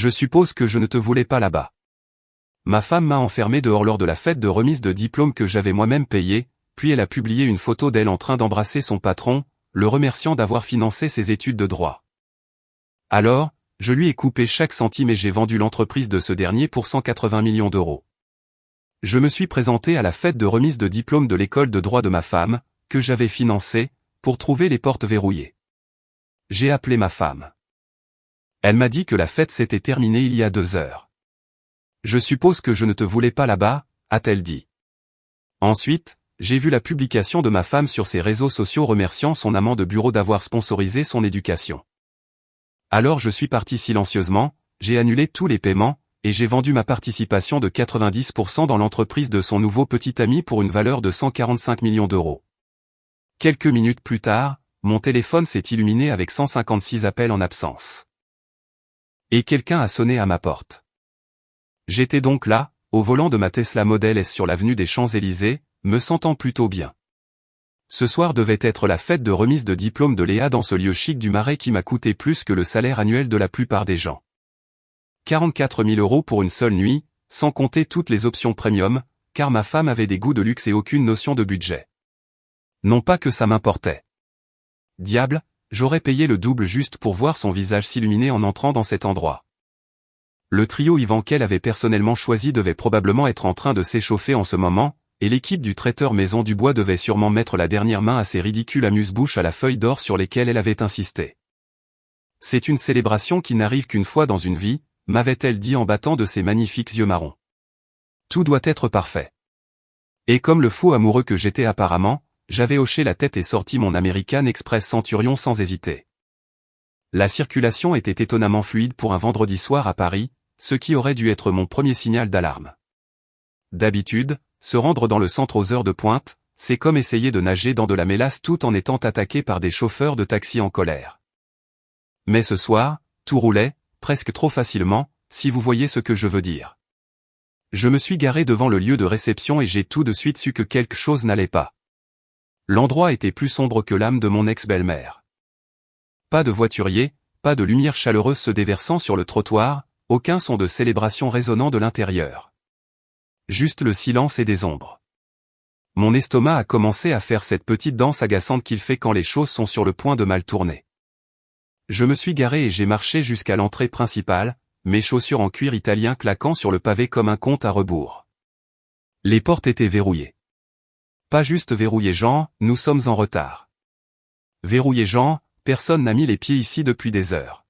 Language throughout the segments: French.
Je suppose que je ne te voulais pas là-bas. Ma femme m'a enfermé dehors lors de la fête de remise de diplôme que j'avais moi-même payée, puis elle a publié une photo d'elle en train d'embrasser son patron, le remerciant d'avoir financé ses études de droit. Alors, je lui ai coupé chaque centime et j'ai vendu l'entreprise de ce dernier pour 180 millions d'euros. Je me suis présenté à la fête de remise de diplôme de l'école de droit de ma femme, que j'avais financée, pour trouver les portes verrouillées. J'ai appelé ma femme. Elle m'a dit que la fête s'était terminée il y a 2 heures. Je suppose que je ne te voulais pas là-bas, a-t-elle dit. Ensuite, j'ai vu la publication de ma femme sur ses réseaux sociaux remerciant son amant de bureau d'avoir sponsorisé son éducation. Alors je suis parti silencieusement, j'ai annulé tous les paiements, et j'ai vendu ma participation de 90% dans l'entreprise de son nouveau petit ami pour une valeur de 145 millions d'euros. Quelques minutes plus tard, mon téléphone s'est illuminé avec 156 appels en absence. Et quelqu'un a sonné à ma porte. J'étais donc là, au volant de ma Tesla Model S sur l'avenue des Champs-Élysées, me sentant plutôt bien. Ce soir devait être la fête de remise de diplôme de Léa dans ce lieu chic du Marais qui m'a coûté plus que le salaire annuel de la plupart des gens. 44 000 euros pour une seule nuit, sans compter toutes les options premium, car ma femme avait des goûts de luxe et aucune notion de budget. Non pas que ça m'importait. Diable, j'aurais payé le double juste pour voir son visage s'illuminer en entrant dans cet endroit. Le trio Yvan qu'elle avait personnellement choisi devait probablement être en train de s'échauffer en ce moment, et l'équipe du traiteur Maison Dubois devait sûrement mettre la dernière main à ces ridicules amuse-bouches à la feuille d'or sur lesquelles elle avait insisté. C'est une célébration qui n'arrive qu'une fois dans une vie, m'avait-elle dit en battant de ses magnifiques yeux marrons. Tout doit être parfait. Et comme le faux amoureux que j'étais apparemment, j'avais hoché la tête et sorti mon American Express Centurion sans hésiter. La circulation était étonnamment fluide pour un vendredi soir à Paris, ce qui aurait dû être mon premier signal d'alarme. D'habitude, se rendre dans le centre aux heures de pointe, c'est comme essayer de nager dans de la mélasse tout en étant attaqué par des chauffeurs de taxi en colère. Mais ce soir, tout roulait, presque trop facilement, si vous voyez ce que je veux dire. Je me suis garé devant le lieu de réception et j'ai tout de suite su que quelque chose n'allait pas. L'endroit était plus sombre que l'âme de mon ex-belle-mère. Pas de voiturier, pas de lumière chaleureuse se déversant sur le trottoir, aucun son de célébration résonnant de l'intérieur. Juste le silence et des ombres. Mon estomac a commencé à faire cette petite danse agaçante qu'il fait quand les choses sont sur le point de mal tourner. Je me suis garé et j'ai marché jusqu'à l'entrée principale, mes chaussures en cuir italien claquant sur le pavé comme un compte à rebours. Les portes étaient verrouillées. Pas juste verrouillées genre, nous sommes en retard. Verrouillées genre, personne n'a mis les pieds ici depuis des heures.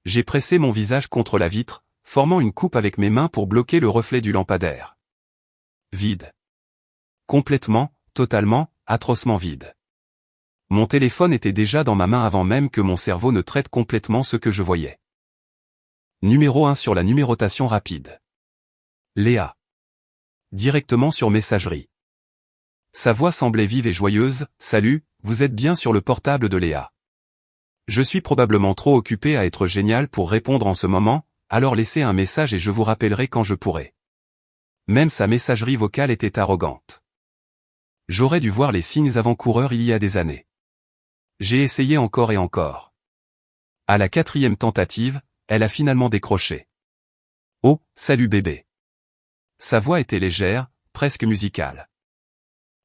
J'ai pressé mon visage contre la vitre, formant une coupe avec mes mains pour bloquer le reflet du lampadaire. Vide. Complètement, totalement, atrocement vide. Mon téléphone était déjà dans ma main avant même que mon cerveau ne traite complètement ce que je voyais. Numéro 1 sur la numérotation rapide. Léa. Directement sur messagerie. Sa voix semblait vive et joyeuse. « Salut, vous êtes bien sur le portable de Léa. Je suis probablement trop occupé à être génial pour répondre en ce moment, alors laissez un message et je vous rappellerai quand je pourrai. » Même sa messagerie vocale était arrogante. J'aurais dû voir les signes avant-coureurs il y a des années. J'ai essayé encore et encore. À la 4e tentative, elle a finalement décroché. « Oh, salut bébé. » Sa voix était légère, presque musicale.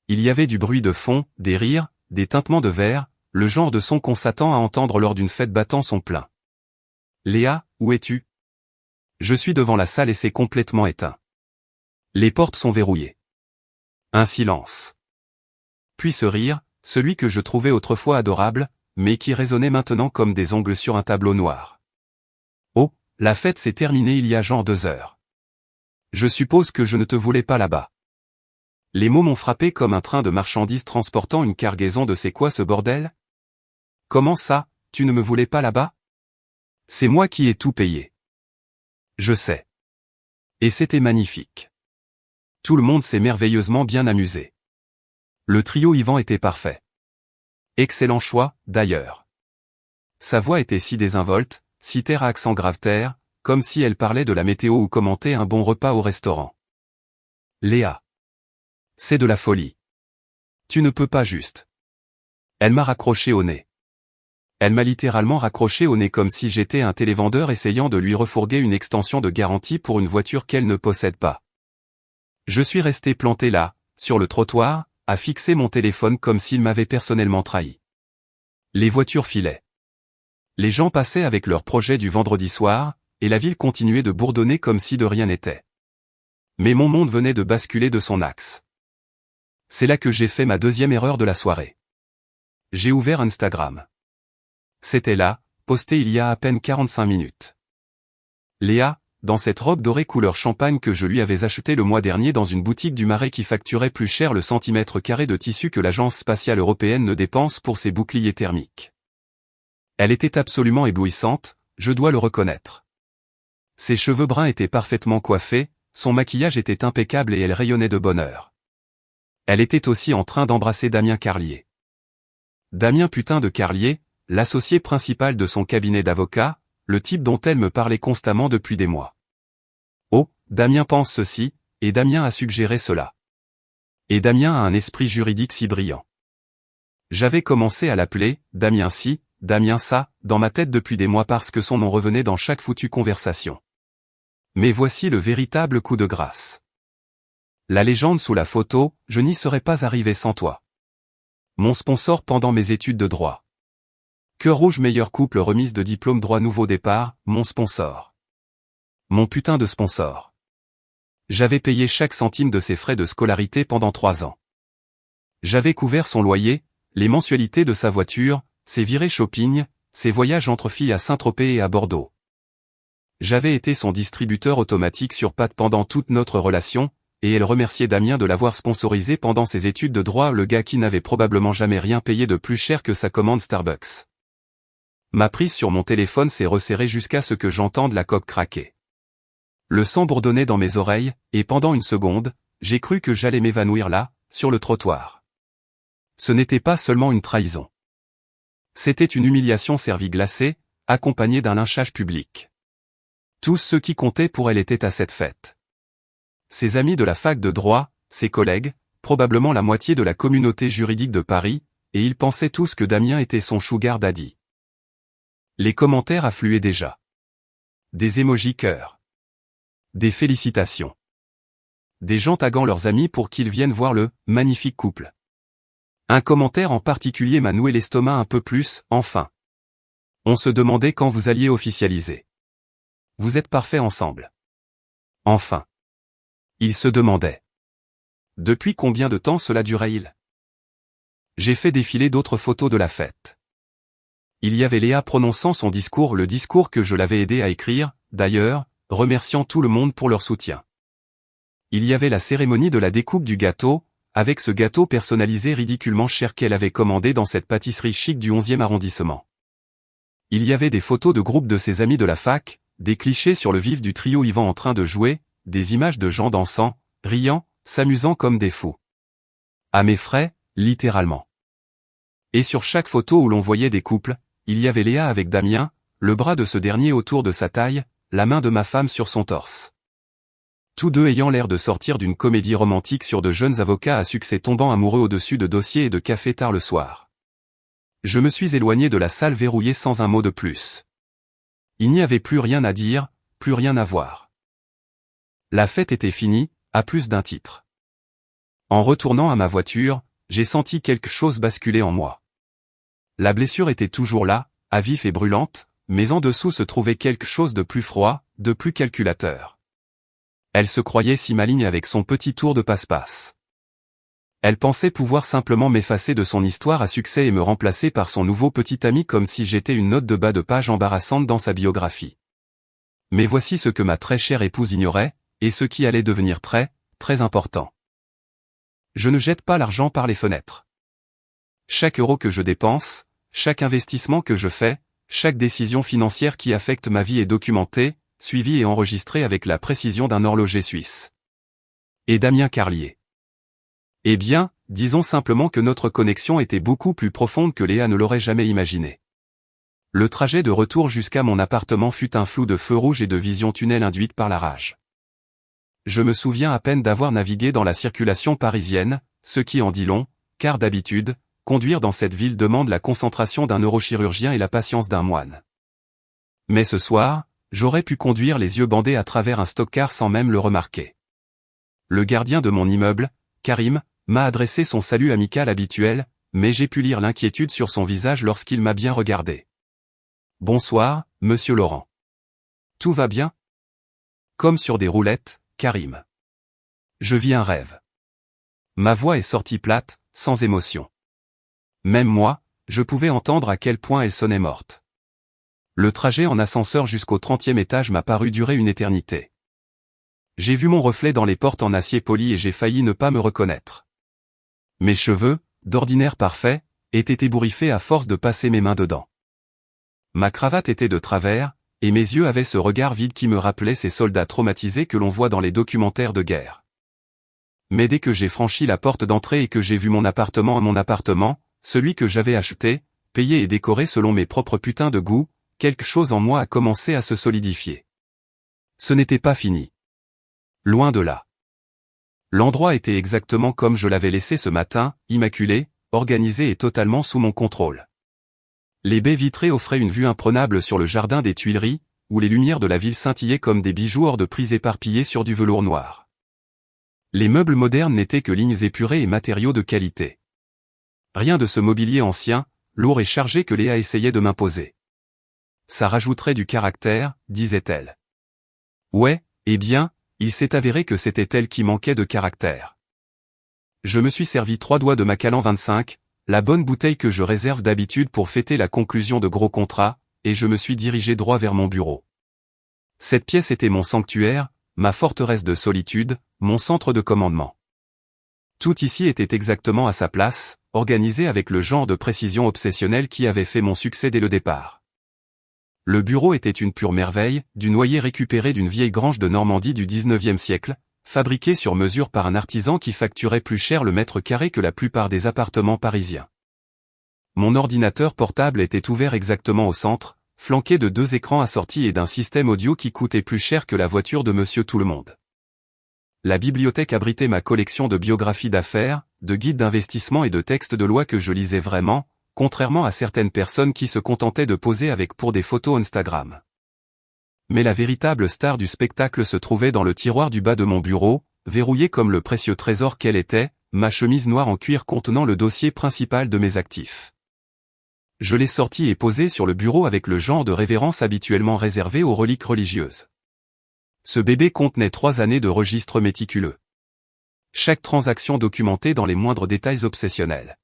Il y avait du bruit de fond, des rires, des tintements de verre, le genre de son qu'on s'attend à entendre lors d'une fête battant son plein. « Léa, où es-tu ? Je suis devant la salle et c'est complètement éteint. Les portes sont verrouillées. » Un silence. Puis ce rire, celui que je trouvais autrefois adorable, mais qui résonnait maintenant comme des ongles sur un tableau noir. « Oh, la fête s'est terminée il y a genre 2 heures. Je suppose que je ne te voulais pas là-bas. » Les mots m'ont frappé comme un train de marchandises transportant une cargaison de « C'est quoi ce bordel ? Comment ça, tu ne me voulais pas là-bas ? C'est moi qui ai tout payé. » Je sais. Et c'était magnifique. Tout le monde s'est merveilleusement bien amusé. Le trio Yvan était parfait. Excellent choix, d'ailleurs. Sa voix était si désinvolte, si terre à accent grave terre, comme si elle parlait de la météo ou commentait un bon repas au restaurant. Léa. C'est de la folie. Tu ne peux pas juste. Elle m'a raccroché au nez. Elle m'a littéralement raccroché au nez comme si j'étais un télévendeur essayant de lui refourguer une extension de garantie pour une voiture qu'elle ne possède pas. Je suis resté planté là, sur le trottoir, à fixer mon téléphone comme s'il m'avait personnellement trahi. Les voitures filaient. Les gens passaient avec leurs projets du vendredi soir, et la ville continuait de bourdonner comme si de rien n'était. Mais mon monde venait de basculer de son axe. C'est là que j'ai fait ma deuxième erreur de la soirée. J'ai ouvert Instagram. C'était là, posté il y a à peine 45 minutes. Léa, dans cette robe dorée couleur champagne que je lui avais achetée le mois dernier dans une boutique du Marais qui facturait plus cher le centimètre carré de tissu que l'Agence spatiale européenne ne dépense pour ses boucliers thermiques. Elle était absolument éblouissante, je dois le reconnaître. Ses cheveux bruns étaient parfaitement coiffés, son maquillage était impeccable et elle rayonnait de bonheur. Elle était aussi en train d'embrasser Damien Carlier. Damien putain de Carlier, l'associé principal de son cabinet d'avocats, le type dont elle me parlait constamment depuis des mois. Oh, Damien pense ceci, et Damien a suggéré cela. Et Damien a un esprit juridique si brillant. J'avais commencé à l'appeler Damien ci, Damien ça, dans ma tête depuis des mois parce que son nom revenait dans chaque foutue conversation. Mais voici le véritable coup de grâce. La légende sous la photo, je n'y serais pas arrivé sans toi. Mon sponsor pendant mes études de droit. Cœur rouge meilleur couple remise de diplôme droit nouveau départ, mon sponsor. Mon putain de sponsor. J'avais payé chaque centime de ses frais de scolarité pendant 3 ans. J'avais couvert son loyer, les mensualités de sa voiture, ses virées shopping, ses voyages entre filles à Saint-Tropez et à Bordeaux. J'avais été son distributeur automatique sur pattes pendant toute notre relation, et elle remerciait Damien de l'avoir sponsorisé pendant ses études de droit, le gars qui n'avait probablement jamais rien payé de plus cher que sa commande Starbucks. Ma prise sur mon téléphone s'est resserrée jusqu'à ce que j'entende la coque craquer. Le sang bourdonnait dans mes oreilles, et pendant une seconde, j'ai cru que j'allais m'évanouir là, sur le trottoir. Ce n'était pas seulement une trahison. C'était une humiliation servie glacée, accompagnée d'un lynchage public. Tous ceux qui comptaient pour elle étaient à cette fête. Ses amis de la fac de droit, ses collègues, probablement la moitié de la communauté juridique de Paris, et ils pensaient tous que Damien était son sugar daddy. Les commentaires affluaient déjà. Des émojis cœur. Des félicitations. Des gens taguant leurs amis pour qu'ils viennent voir le « magnifique couple ». Un commentaire en particulier m'a noué l'estomac un peu plus, enfin. On se demandait quand vous alliez officialiser. Vous êtes parfaits ensemble. Enfin. Il se demandait. Depuis combien de temps cela durait-il? J'ai fait défiler d'autres photos de la fête. Il y avait Léa prononçant son discours, le discours que je l'avais aidé à écrire, d'ailleurs, remerciant tout le monde pour leur soutien. Il y avait la cérémonie de la découpe du gâteau, avec ce gâteau personnalisé ridiculement cher qu'elle avait commandé dans cette pâtisserie chic du 11e arrondissement. Il y avait des photos de groupe de ses amis de la fac, des clichés sur le vif du trio Yvan en train de jouer, des images de gens dansant, riant, s'amusant comme des fous. À mes frais, littéralement. Et sur chaque photo où l'on voyait des couples, il y avait Léa avec Damien, le bras de ce dernier autour de sa taille, la main de ma femme sur son torse. Tous deux ayant l'air de sortir d'une comédie romantique sur de jeunes avocats à succès tombant amoureux au-dessus de dossiers et de café tard le soir. Je me suis éloigné de la salle verrouillée sans un mot de plus. Il n'y avait plus rien à dire, plus rien à voir. La fête était finie, à plus d'un titre. En retournant à ma voiture, j'ai senti quelque chose basculer en moi. La blessure était toujours là, à vif et brûlante, mais en dessous se trouvait quelque chose de plus froid, de plus calculateur. Elle se croyait si maligne avec son petit tour de passe-passe. Elle pensait pouvoir simplement m'effacer de son histoire à succès et me remplacer par son nouveau petit ami comme si j'étais une note de bas de page embarrassante dans sa biographie. Mais voici ce que ma très chère épouse ignorait, et ce qui allait devenir très, très important. Je ne jette pas l'argent par les fenêtres. Chaque euro que je dépense, chaque investissement que je fais, chaque décision financière qui affecte ma vie est documentée, suivie et enregistrée avec la précision d'un horloger suisse. Et Damien Carlier. Eh bien, disons simplement que notre connexion était beaucoup plus profonde que Léa ne l'aurait jamais imaginé. Le trajet de retour jusqu'à mon appartement fut un flou de feux rouges et de visions tunnels induites par la rage. Je me souviens à peine d'avoir navigué dans la circulation parisienne, ce qui en dit long, car d'habitude, conduire dans cette ville demande la concentration d'un neurochirurgien et la patience d'un moine. Mais ce soir, j'aurais pu conduire les yeux bandés à travers un stock-car sans même le remarquer. Le gardien de mon immeuble, Karim, m'a adressé son salut amical habituel, mais j'ai pu lire l'inquiétude sur son visage lorsqu'il m'a bien regardé. « Bonsoir, monsieur Laurent. Tout va bien ? » Comme sur des roulettes, Karim. Je vis un rêve. Ma voix est sortie plate, sans émotion. Même moi, je pouvais entendre à quel point elle sonnait morte. Le trajet en ascenseur jusqu'au 30e étage m'a paru durer une éternité. J'ai vu mon reflet dans les portes en acier poli et j'ai failli ne pas me reconnaître. Mes cheveux, d'ordinaire parfaits, étaient ébouriffés à force de passer mes mains dedans. Ma cravate était de travers, et mes yeux avaient ce regard vide qui me rappelait ces soldats traumatisés que l'on voit dans les documentaires de guerre. Mais dès que j'ai franchi la porte d'entrée et que j'ai vu mon appartement, celui que j'avais acheté, payé et décoré selon mes propres putains de goûts, quelque chose en moi a commencé à se solidifier. Ce n'était pas fini. Loin de là. L'endroit était exactement comme je l'avais laissé ce matin, immaculé, organisé et totalement sous mon contrôle. Les baies vitrées offraient une vue imprenable sur le jardin des Tuileries, où les lumières de la ville scintillaient comme des bijoux hors de prise éparpillés sur du velours noir. Les meubles modernes n'étaient que lignes épurées et matériaux de qualité. Rien de ce mobilier ancien, lourd et chargé que Léa essayait de m'imposer. Ça rajouterait du caractère, disait-elle. Ouais, eh bien, il s'est avéré que c'était elle qui manquait de caractère. Je me suis servi 3 doigts de Macallan 25, la bonne bouteille que je réserve d'habitude pour fêter la conclusion de gros contrats, et je me suis dirigé droit vers mon bureau. Cette pièce était mon sanctuaire, ma forteresse de solitude, mon centre de commandement. Tout ici était exactement à sa place, organisé avec le genre de précision obsessionnelle qui avait fait mon succès dès le départ. Le bureau était une pure merveille, du noyer récupéré d'une vieille grange de Normandie du 19e siècle, fabriqué sur mesure par un artisan qui facturait plus cher le mètre carré que la plupart des appartements parisiens. Mon ordinateur portable était ouvert exactement au centre, flanqué de 2 écrans assortis et d'un système audio qui coûtait plus cher que la voiture de Monsieur Tout-le-Monde. La bibliothèque abritait ma collection de biographies d'affaires, de guides d'investissement et de textes de loi que je lisais vraiment, contrairement à certaines personnes qui se contentaient de poser avec pour des photos Instagram. Mais la véritable star du spectacle se trouvait dans le tiroir du bas de mon bureau, verrouillé comme le précieux trésor qu'elle était, ma chemise noire en cuir contenant le dossier principal de mes actifs. Je l'ai sorti et posé sur le bureau avec le genre de révérence habituellement réservé aux reliques religieuses. Ce bébé contenait 3 années de registre méticuleux. Chaque transaction documentée dans les moindres détails obsessionnels.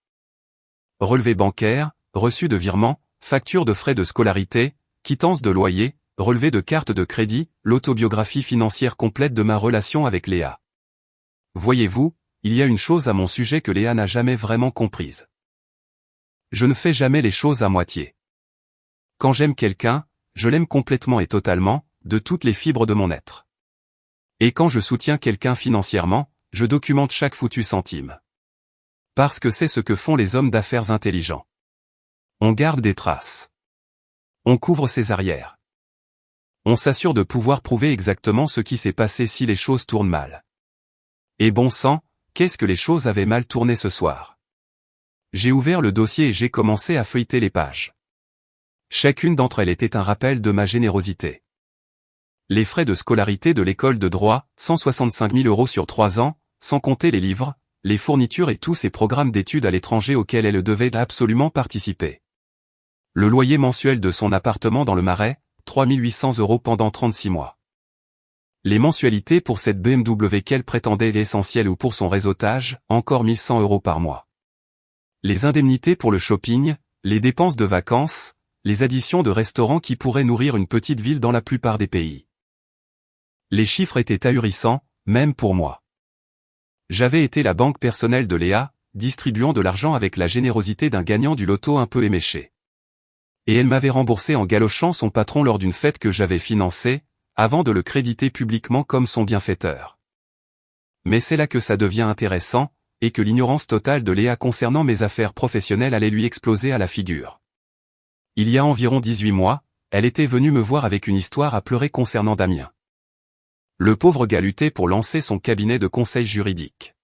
Relevé bancaire, reçu de virement, facture de frais de scolarité, quittance de loyer, relevé de carte de crédit, l'autobiographie financière complète de ma relation avec Léa. Voyez-vous, il y a une chose à mon sujet que Léa n'a jamais vraiment comprise. Je ne fais jamais les choses à moitié. Quand j'aime quelqu'un, je l'aime complètement et totalement, de toutes les fibres de mon être. Et quand je soutiens quelqu'un financièrement, je documente chaque foutu centime. Parce que c'est ce que font les hommes d'affaires intelligents. On garde des traces. On couvre ses arrières. On s'assure de pouvoir prouver exactement ce qui s'est passé si les choses tournent mal. Et bon sang, qu'est-ce que les choses avaient mal tourné ce soir. J'ai ouvert le dossier et j'ai commencé à feuilleter les pages. Chacune d'entre elles était un rappel de ma générosité. Les frais de scolarité de l'école de droit, 165 000 € sur 3 ans, sans compter les livres, les fournitures et tous ces programmes d'études à l'étranger auxquels elle devait absolument participer. Le loyer mensuel de son appartement dans le Marais, 3 800 € pendant 36 mois. Les mensualités pour cette BMW qu'elle prétendait l'essentiel ou pour son réseautage, encore 1100 € par mois. Les indemnités pour le shopping, les dépenses de vacances, les additions de restaurants qui pourraient nourrir une petite ville dans la plupart des pays. Les chiffres étaient ahurissants, même pour moi. J'avais été la banque personnelle de Léa, distribuant de l'argent avec la générosité d'un gagnant du loto un peu éméché. Et elle m'avait remboursé en galochant son patron lors d'une fête que j'avais financée, avant de le créditer publiquement comme son bienfaiteur. Mais c'est là que ça devient intéressant, et que l'ignorance totale de Léa concernant mes affaires professionnelles allait lui exploser à la figure. Il y a environ 18 mois, elle était venue me voir avec une histoire à pleurer concernant Damien. Le pauvre gars luttait pour lancer son cabinet de conseil juridique.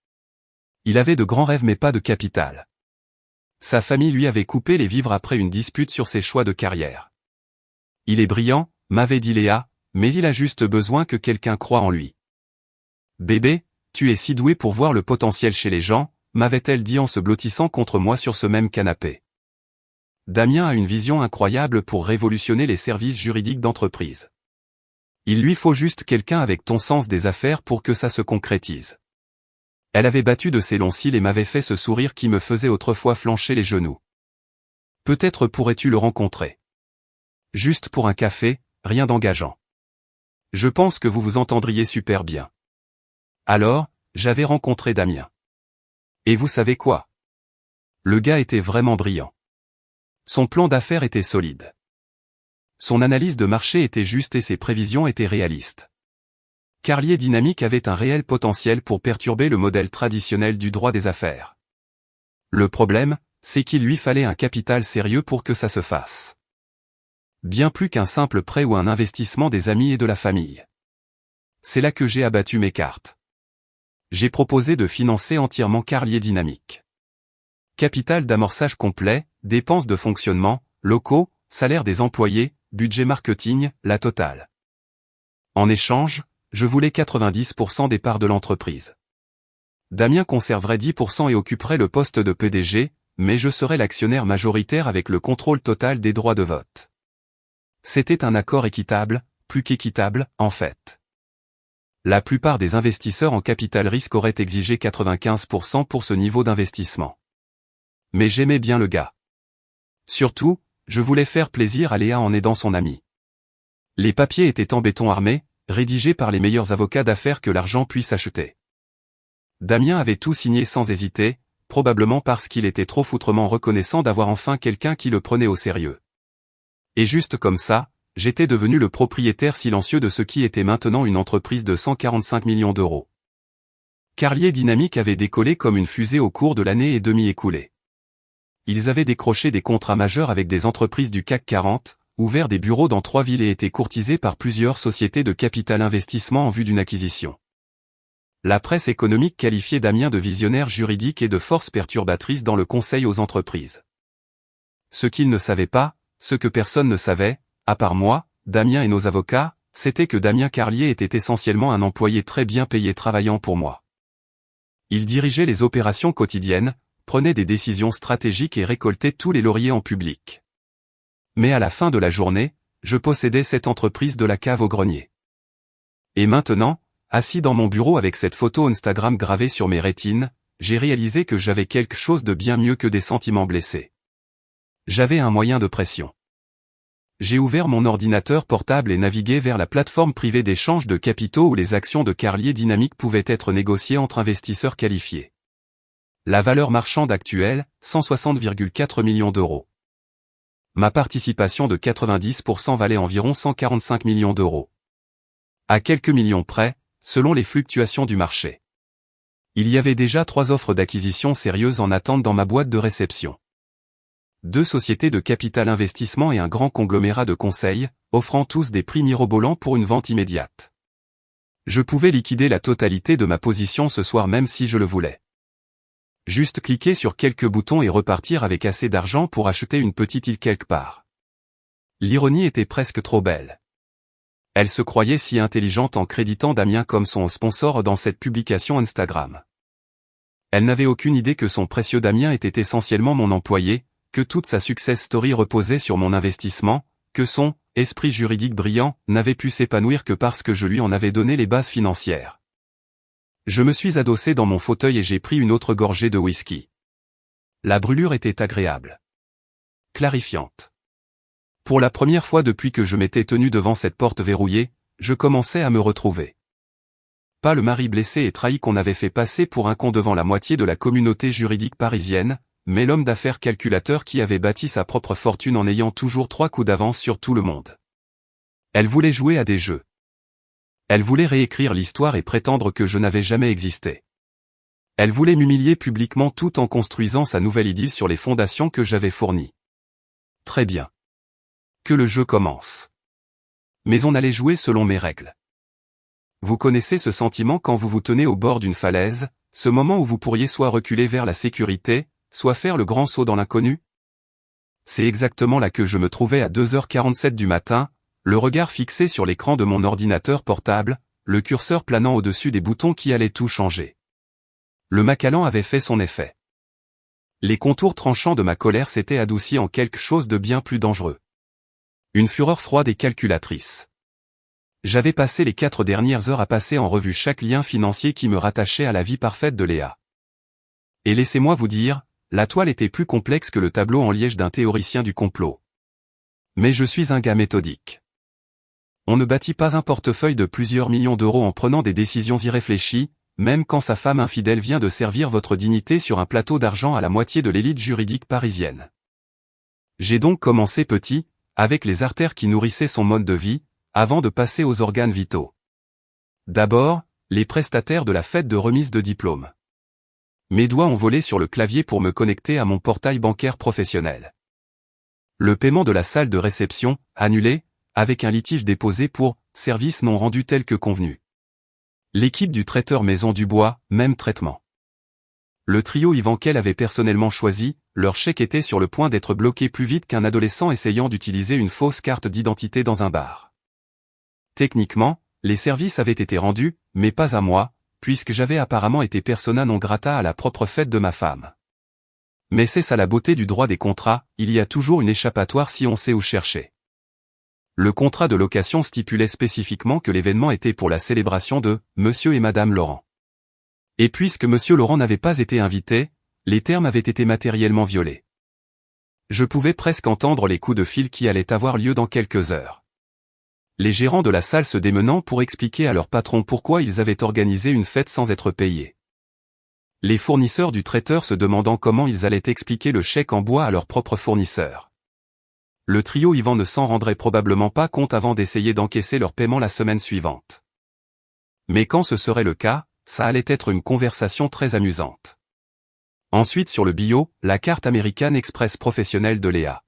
Il avait de grands rêves mais pas de capital. Sa famille lui avait coupé les vivres après une dispute sur ses choix de carrière. Il est brillant, m'avait dit Léa, mais il a juste besoin que quelqu'un croie en lui. Bébé, tu es si doué pour voir le potentiel chez les gens, m'avait-elle dit en se blottissant contre moi sur ce même canapé. Damien a une vision incroyable pour révolutionner les services juridiques d'entreprise. Il lui faut juste quelqu'un avec ton sens des affaires pour que ça se concrétise. Elle avait battu de ses longs cils et m'avait fait ce sourire qui me faisait autrefois flancher les genoux. Peut-être pourrais-tu le rencontrer. Juste pour un café, rien d'engageant. Je pense que vous vous entendriez super bien. Alors, j'avais rencontré Damien. Et vous savez quoi? Le gars était vraiment brillant. Son plan d'affaires était solide. Son analyse de marché était juste et ses prévisions étaient réalistes. Carlier Dynamics avait un réel potentiel pour perturber le modèle traditionnel du droit des affaires. Le problème, c'est qu'il lui fallait un capital sérieux pour que ça se fasse. Bien plus qu'un simple prêt ou un investissement des amis et de la famille. C'est là que j'ai abattu mes cartes. J'ai proposé de financer entièrement Carlier Dynamics. Capital d'amorçage complet, dépenses de fonctionnement, locaux, salaire des employés, budget marketing, la totale. En échange, je voulais 90% des parts de l'entreprise. Damien conserverait 10% et occuperait le poste de PDG, mais je serais l'actionnaire majoritaire avec le contrôle total des droits de vote. C'était un accord équitable, plus qu'équitable, en fait. La plupart des investisseurs en capital risque auraient exigé 95% pour ce niveau d'investissement. Mais j'aimais bien le gars. Surtout, je voulais faire plaisir à Léa en aidant son ami. Les papiers étaient en béton armé, rédigés par les meilleurs avocats d'affaires que l'argent puisse acheter. Damien avait tout signé sans hésiter, probablement parce qu'il était trop foutrement reconnaissant d'avoir enfin quelqu'un qui le prenait au sérieux. Et juste comme ça, j'étais devenu le propriétaire silencieux de ce qui était maintenant une entreprise de 145 millions d'euros. Carlier Dynamics avait décollé comme une fusée au cours de l'année et demie écoulée. Ils avaient décroché des contrats majeurs avec des entreprises du CAC 40, ouvert des bureaux dans 3 villes et étaient courtisés par plusieurs sociétés de capital investissement en vue d'une acquisition. La presse économique qualifiait Damien de visionnaire juridique et de force perturbatrice dans le conseil aux entreprises. Ce qu'il ne savait pas, ce que personne ne savait, à part moi, Damien et nos avocats, c'était que Damien Carlier était essentiellement un employé très bien payé travaillant pour moi. Il dirigeait les opérations quotidiennes, prenait des décisions stratégiques et récoltait tous les lauriers en public. Mais à la fin de la journée, je possédais cette entreprise de la cave au grenier. Et maintenant, assis dans mon bureau avec cette photo Instagram gravée sur mes rétines, j'ai réalisé que j'avais quelque chose de bien mieux que des sentiments blessés. J'avais un moyen de pression. J'ai ouvert mon ordinateur portable et navigué vers la plateforme privée d'échange de capitaux où les actions de Carlier Dynamics pouvaient être négociées entre investisseurs qualifiés. La valeur marchande actuelle, 160,4 millions d'euros. Ma participation de 90% valait environ 145 millions d'euros. À quelques millions près, selon les fluctuations du marché. Il y avait déjà 3 offres d'acquisition sérieuses en attente dans ma boîte de réception. 2 sociétés de capital investissement et un grand conglomérat de conseil, offrant tous des prix mirobolants pour une vente immédiate. Je pouvais liquider la totalité de ma position ce soir même si je le voulais. Juste cliquer sur quelques boutons et repartir avec assez d'argent pour acheter une petite île quelque part. L'ironie était presque trop belle. Elle se croyait si intelligente en créditant Damien comme son sponsor dans cette publication Instagram. Elle n'avait aucune idée que son précieux Damien était essentiellement mon employé, que toute sa success story reposait sur mon investissement, que son esprit juridique brillant n'avait pu s'épanouir que parce que je lui en avais donné les bases financières. Je me suis adossé dans mon fauteuil et j'ai pris une autre gorgée de whisky. La brûlure était agréable. Clarifiante. Pour la première fois depuis que je m'étais tenu devant cette porte verrouillée, je commençais à me retrouver. Pas le mari blessé et trahi qu'on avait fait passer pour un con devant la moitié de la communauté juridique parisienne, mais l'homme d'affaires calculateur qui avait bâti sa propre fortune en ayant toujours 3 coups d'avance sur tout le monde. Elle voulait jouer à des jeux. Elle voulait réécrire l'histoire et prétendre que je n'avais jamais existé. Elle voulait m'humilier publiquement tout en construisant sa nouvelle idylle sur les fondations que j'avais fournies. Très bien. Que le jeu commence. Mais on allait jouer selon mes règles. Vous connaissez ce sentiment quand vous vous tenez au bord d'une falaise, ce moment où vous pourriez soit reculer vers la sécurité, soit faire le grand saut dans l'inconnu? C'est exactement là que je me trouvais à 2h47 du matin, le regard fixé sur l'écran de mon ordinateur portable, le curseur planant au-dessus des boutons qui allaient tout changer. Le Macallan avait fait son effet. Les contours tranchants de ma colère s'étaient adoucis en quelque chose de bien plus dangereux. Une fureur froide et calculatrice. J'avais passé les 4 dernières heures à passer en revue chaque lien financier qui me rattachait à la vie parfaite de Léa. Et laissez-moi vous dire, la toile était plus complexe que le tableau en liège d'un théoricien du complot. Mais je suis un gars méthodique. On ne bâtit pas un portefeuille de plusieurs millions d'euros en prenant des décisions irréfléchies, même quand sa femme infidèle vient de servir votre dignité sur un plateau d'argent à la moitié de l'élite juridique parisienne. J'ai donc commencé petit, avec les artères qui nourrissaient son mode de vie, avant de passer aux organes vitaux. D'abord, les prestataires de la fête de remise de diplôme. Mes doigts ont volé sur le clavier pour me connecter à mon portail bancaire professionnel. Le paiement de la salle de réception, annulé, avec un litige déposé pour « service non rendu tel que convenu ». L'équipe du traiteur Maison Dubois, même traitement. Le trio Yvanquel avait personnellement choisi, leur chèque était sur le point d'être bloqué plus vite qu'un adolescent essayant d'utiliser une fausse carte d'identité dans un bar. Techniquement, les services avaient été rendus, mais pas à moi, puisque j'avais apparemment été persona non grata à la propre fête de ma femme. Mais c'est ça la beauté du droit des contrats, il y a toujours une échappatoire si on sait où chercher. Le contrat de location stipulait spécifiquement que l'événement était pour la célébration de « Monsieur et Madame Laurent ». Et puisque Monsieur Laurent n'avait pas été invité, les termes avaient été matériellement violés. Je pouvais presque entendre les coups de fil qui allaient avoir lieu dans quelques heures. Les gérants de la salle se démenant pour expliquer à leur patron pourquoi ils avaient organisé une fête sans être payés. Les fournisseurs du traiteur se demandant comment ils allaient expliquer le chèque en bois à leurs propres fournisseurs. Le trio Yvan ne s'en rendrait probablement pas compte avant d'essayer d'encaisser leur paiement la semaine suivante. Mais quand ce serait le cas, ça allait être une conversation très amusante. Ensuite sur le bio, la carte American Express professionnelle de Léa.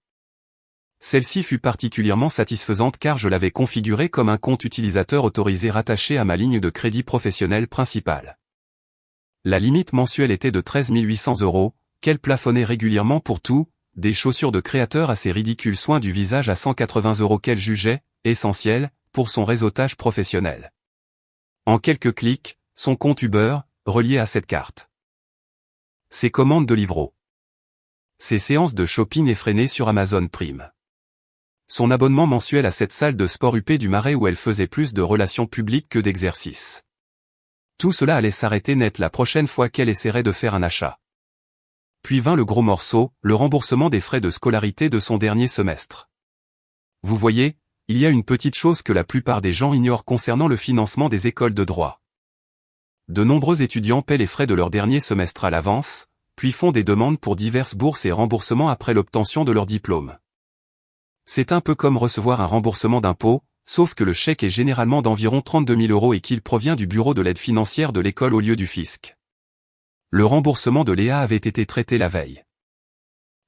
Celle-ci fut particulièrement satisfaisante car je l'avais configurée comme un compte utilisateur autorisé rattaché à ma ligne de crédit professionnelle principale. La limite mensuelle était de 13 800 €, qu'elle plafonnait régulièrement pour tout, des chaussures de créateur à ses ridicules soins du visage à 180 € qu'elle jugeait, essentiels, pour son réseautage professionnel. En quelques clics, son compte Uber, relié à cette carte. Ses commandes de livreau. Ses séances de shopping effrénées sur Amazon Prime. Son abonnement mensuel à cette salle de sport UP du Marais où elle faisait plus de relations publiques que d'exercices. Tout cela allait s'arrêter net la prochaine fois qu'elle essaierait de faire un achat. Puis vint le gros morceau, le remboursement des frais de scolarité de son dernier semestre. Vous voyez, il y a une petite chose que la plupart des gens ignorent concernant le financement des écoles de droit. De nombreux étudiants paient les frais de leur dernier semestre à l'avance, puis font des demandes pour diverses bourses et remboursements après l'obtention de leur diplôme. C'est un peu comme recevoir un remboursement d'impôt, sauf que le chèque est généralement d'environ 32 000 € et qu'il provient du bureau de l'aide financière de l'école au lieu du fisc. Le remboursement de Léa avait été traité la veille.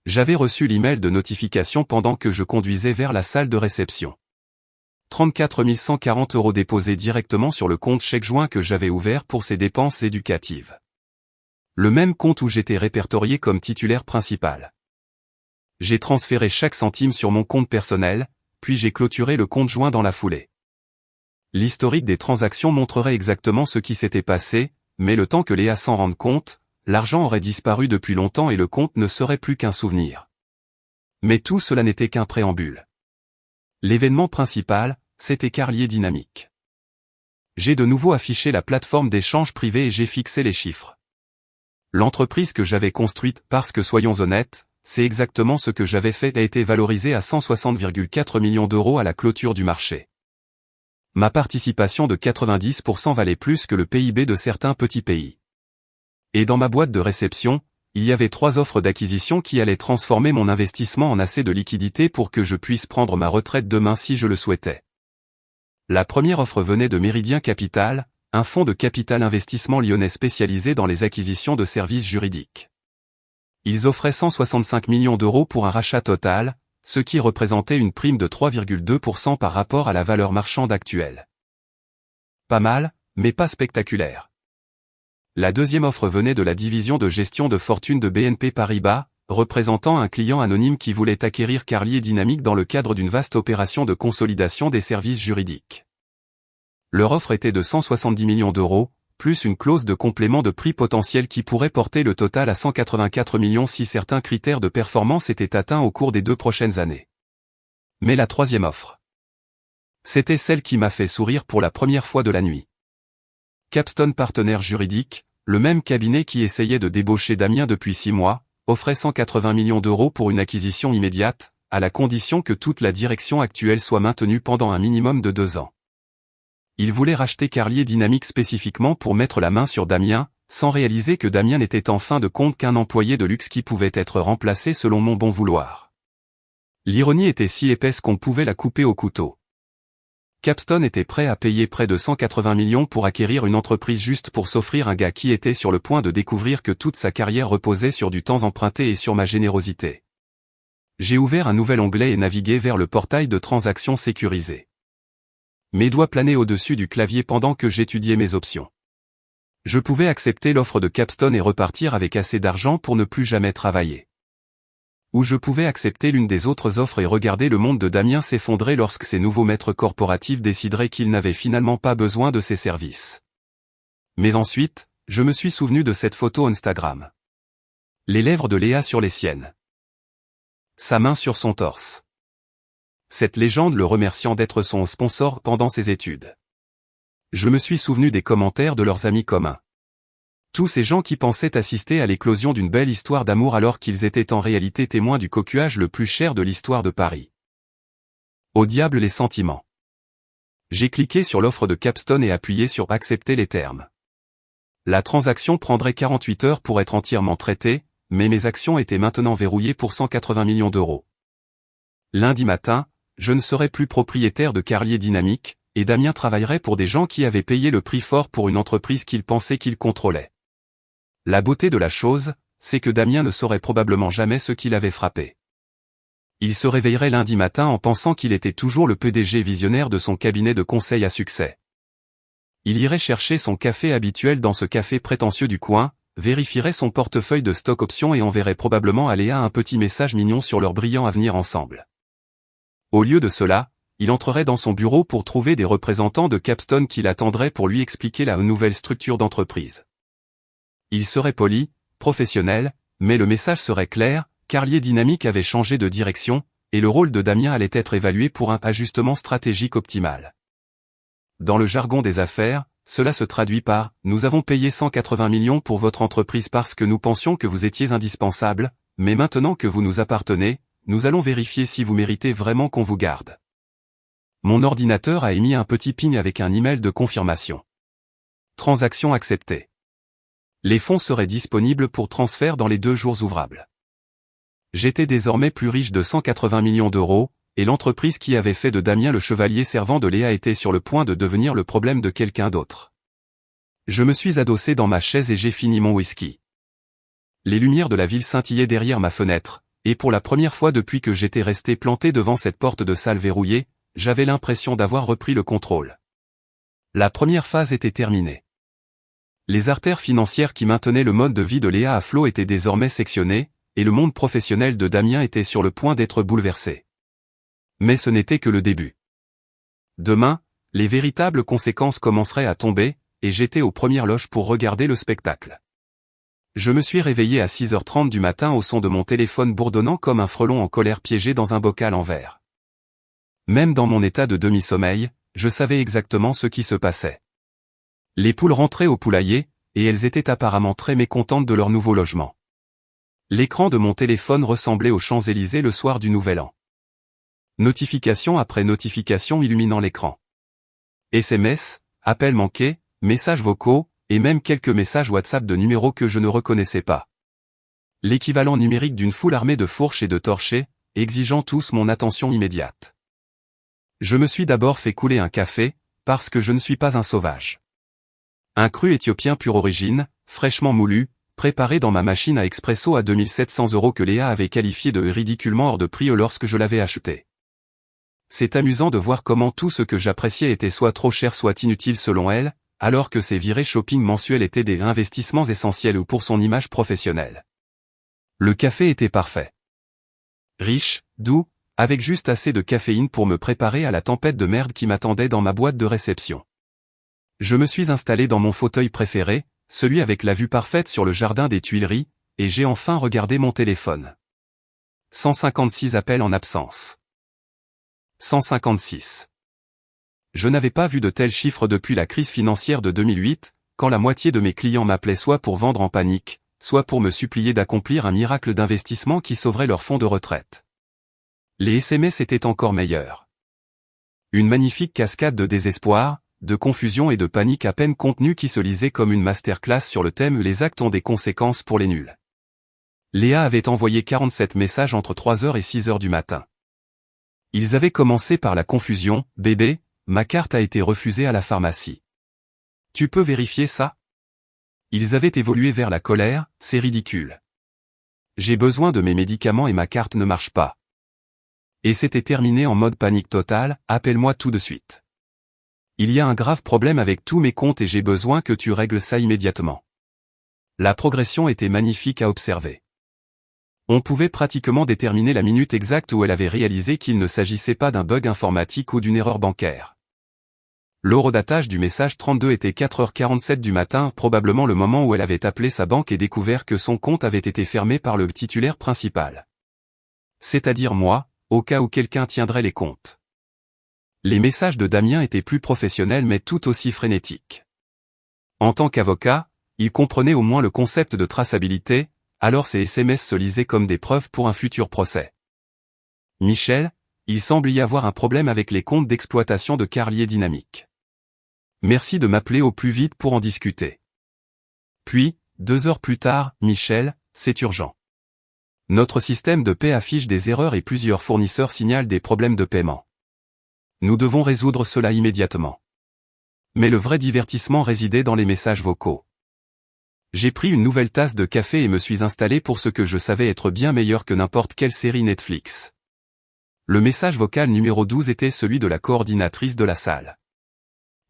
J'avais reçu l'email de notification pendant que je conduisais vers la salle de réception. 34 140 € déposés directement sur le compte chèque joint que j'avais ouvert pour ses dépenses éducatives. Le même compte où j'étais répertorié comme titulaire principal. J'ai transféré chaque centime sur mon compte personnel, puis j'ai clôturé le compte joint dans la foulée. L'historique des transactions montrerait exactement ce qui s'était passé, mais le temps que Léa s'en rende compte, l'argent aurait disparu depuis longtemps et le compte ne serait plus qu'un souvenir. Mais tout cela n'était qu'un préambule. L'événement principal, c'était Carlier Dynamique. J'ai de nouveau affiché la plateforme d'échange privé et j'ai fixé les chiffres. L'entreprise que j'avais construite, parce que soyons honnêtes, c'est exactement ce que j'avais fait, a été valorisée à 160,4 millions € à la clôture du marché. Ma participation de 90% valait plus que le PIB de certains petits pays. Et dans ma boîte de réception, il y avait 3 offres d'acquisition qui allaient transformer mon investissement en assez de liquidité pour que je puisse prendre ma retraite demain si je le souhaitais. La première offre venait de Méridien Capital, un fonds de capital investissement lyonnais spécialisé dans les acquisitions de services juridiques. Ils offraient 165 millions € pour un rachat total, ce qui représentait une prime de 3,2% par rapport à la valeur marchande actuelle. Pas mal, mais pas spectaculaire. La deuxième offre venait de la division de gestion de fortune de BNP Paribas, représentant un client anonyme qui voulait acquérir Carlier Dynamics dans le cadre d'une vaste opération de consolidation des services juridiques. Leur offre était de 170 millions d'euros, plus une clause de complément de prix potentiel qui pourrait porter le total à 184 millions si certains critères de performance étaient atteints au cours des 2 prochaines années. Mais la troisième offre. C'était celle qui m'a fait sourire pour la première fois de la nuit. Capstone Partenaires Juridiques, le même cabinet qui essayait de débaucher Damien depuis 6 mois, offrait 180 millions d'euros pour une acquisition immédiate, à la condition que toute la direction actuelle soit maintenue pendant un minimum de 2 ans. Il voulait racheter Carlier Dynamics spécifiquement pour mettre la main sur Damien, sans réaliser que Damien n'était en fin de compte qu'un employé de luxe qui pouvait être remplacé selon mon bon vouloir. L'ironie était si épaisse qu'on pouvait la couper au couteau. Capstone était prêt à payer près de 180 millions pour acquérir une entreprise juste pour s'offrir un gars qui était sur le point de découvrir que toute sa carrière reposait sur du temps emprunté et sur ma générosité. J'ai ouvert un nouvel onglet et navigué vers le portail de transactions sécurisées. Mes doigts planaient au-dessus du clavier pendant que j'étudiais mes options. Je pouvais accepter l'offre de Capstone et repartir avec assez d'argent pour ne plus jamais travailler. Ou je pouvais accepter l'une des autres offres et regarder le monde de Damien s'effondrer lorsque ses nouveaux maîtres corporatifs décideraient qu'ils n'avaient finalement pas besoin de ses services. Mais ensuite, je me suis souvenu de cette photo Instagram. Les lèvres de Léa sur les siennes. Sa main sur son torse. Cette légende le remerciant d'être son sponsor pendant ses études. Je me suis souvenu des commentaires de leurs amis communs. Tous ces gens qui pensaient assister à l'éclosion d'une belle histoire d'amour alors qu'ils étaient en réalité témoins du coquillage le plus cher de l'histoire de Paris. Au diable les sentiments. J'ai cliqué sur l'offre de Capstone et appuyé sur « Accepter les termes ». La transaction prendrait 48 heures pour être entièrement traitée, mais mes actions étaient maintenant verrouillées pour 180 millions d'euros. Lundi matin, je ne serais plus propriétaire de Carlier Dynamics, et Damien travaillerait pour des gens qui avaient payé le prix fort pour une entreprise qu'il pensait qu'il contrôlait. La beauté de la chose, c'est que Damien ne saurait probablement jamais ce qui l'avait frappé. Il se réveillerait lundi matin en pensant qu'il était toujours le PDG visionnaire de son cabinet de conseil à succès. Il irait chercher son café habituel dans ce café prétentieux du coin, vérifierait son portefeuille de stock options et enverrait probablement à Léa un petit message mignon sur leur brillant avenir ensemble. Au lieu de cela, il entrerait dans son bureau pour trouver des représentants de Capstone qui l'attendraient pour lui expliquer la nouvelle structure d'entreprise. Il serait poli, professionnel, mais le message serait clair, Carlier Dynamics avait changé de direction, et le rôle de Damien allait être évalué pour un ajustement stratégique optimal. Dans le jargon des affaires, cela se traduit par « Nous avons payé 180 millions pour votre entreprise parce que nous pensions que vous étiez indispensable, mais maintenant que vous nous appartenez, nous allons vérifier si vous méritez vraiment qu'on vous garde. » Mon ordinateur a émis un petit ping avec un email de confirmation. Transaction acceptée. Les fonds seraient disponibles pour transfert dans les 2 jours ouvrables. J'étais désormais plus riche de 180 millions d'euros, et l'entreprise qui avait fait de Damien le chevalier servant de Léa était sur le point de devenir le problème de quelqu'un d'autre. Je me suis adossé dans ma chaise et j'ai fini mon whisky. Les lumières de la ville scintillaient derrière ma fenêtre, et pour la première fois depuis que j'étais resté planté devant cette porte de salle verrouillée, j'avais l'impression d'avoir repris le contrôle. La première phase était terminée. Les artères financières qui maintenaient le mode de vie de Léa à flot étaient désormais sectionnées, et le monde professionnel de Damien était sur le point d'être bouleversé. Mais ce n'était que le début. Demain, les véritables conséquences commenceraient à tomber, et j'étais aux premières loges pour regarder le spectacle. Je me suis réveillé à 6h30 du matin au son de mon téléphone bourdonnant comme un frelon en colère piégé dans un bocal en verre. Même dans mon état de demi-sommeil, je savais exactement ce qui se passait. Les poules rentraient au poulailler, et elles étaient apparemment très mécontentes de leur nouveau logement. L'écran de mon téléphone ressemblait aux Champs-Élysées le soir du Nouvel An. Notification après notification illuminant l'écran. SMS, appels manqués, messages vocaux, et même quelques messages WhatsApp de numéros que je ne reconnaissais pas. L'équivalent numérique d'une foule armée de fourches et de torchets, exigeant tous mon attention immédiate. Je me suis d'abord fait couler un café, parce que je ne suis pas un sauvage. Un cru éthiopien pure origine, fraîchement moulu, préparé dans ma machine à expresso à 2700 € que Léa avait qualifié de ridiculement hors de prix lorsque je l'avais acheté. C'est amusant de voir comment tout ce que j'appréciais était soit trop cher soit inutile selon elle, alors que ses virées shopping mensuelles étaient des investissements essentiels ou pour son image professionnelle. Le café était parfait. Riche, doux, avec juste assez de caféine pour me préparer à la tempête de merde qui m'attendait dans ma boîte de réception. Je me suis installé dans mon fauteuil préféré, celui avec la vue parfaite sur le jardin des Tuileries, et j'ai enfin regardé mon téléphone. 156 appels en absence. 156. Je n'avais pas vu de tels chiffres depuis la crise financière de 2008, quand la moitié de mes clients m'appelaient soit pour vendre en panique, soit pour me supplier d'accomplir un miracle d'investissement qui sauverait leur fonds de retraite. Les SMS étaient encore meilleurs. Une magnifique cascade de désespoir, de confusion et de panique à peine contenue qui se lisait comme une masterclass sur le thème « Les actes ont des conséquences pour les nuls ». Léa avait envoyé 47 messages entre 3h et 6h du matin. Ils avaient commencé par la confusion « Bébé, ma carte a été refusée à la pharmacie. Tu peux vérifier ça ?» Ils avaient évolué vers la colère « C'est ridicule. J'ai besoin de mes médicaments et ma carte ne marche pas. » Et c'était terminé en mode panique totale « Appelle-moi tout de suite. Il y a un grave problème avec tous mes comptes et j'ai besoin que tu règles ça immédiatement. » La progression était magnifique à observer. On pouvait pratiquement déterminer la minute exacte où elle avait réalisé qu'il ne s'agissait pas d'un bug informatique ou d'une erreur bancaire. L'horodatage du message 32 était 4h47 du matin, probablement le moment où elle avait appelé sa banque et découvert que son compte avait été fermé par le titulaire principal. C'est-à-dire moi, au cas où quelqu'un tiendrait les comptes. Les messages de Damien étaient plus professionnels mais tout aussi frénétiques. En tant qu'avocat, il comprenait au moins le concept de traçabilité, alors ces SMS se lisaient comme des preuves pour un futur procès. Michel, il semble y avoir un problème avec les comptes d'exploitation de Carlier Dynamique. Merci de m'appeler au plus vite pour en discuter. Puis, 2 heures plus tard, Michel, c'est urgent. Notre système de paie affiche des erreurs et plusieurs fournisseurs signalent des problèmes de paiement. Nous devons résoudre cela immédiatement. Mais le vrai divertissement résidait dans les messages vocaux. J'ai pris une nouvelle tasse de café et me suis installé pour ce que je savais être bien meilleur que n'importe quelle série Netflix. Le message vocal numéro 12 était celui de la coordinatrice de la salle.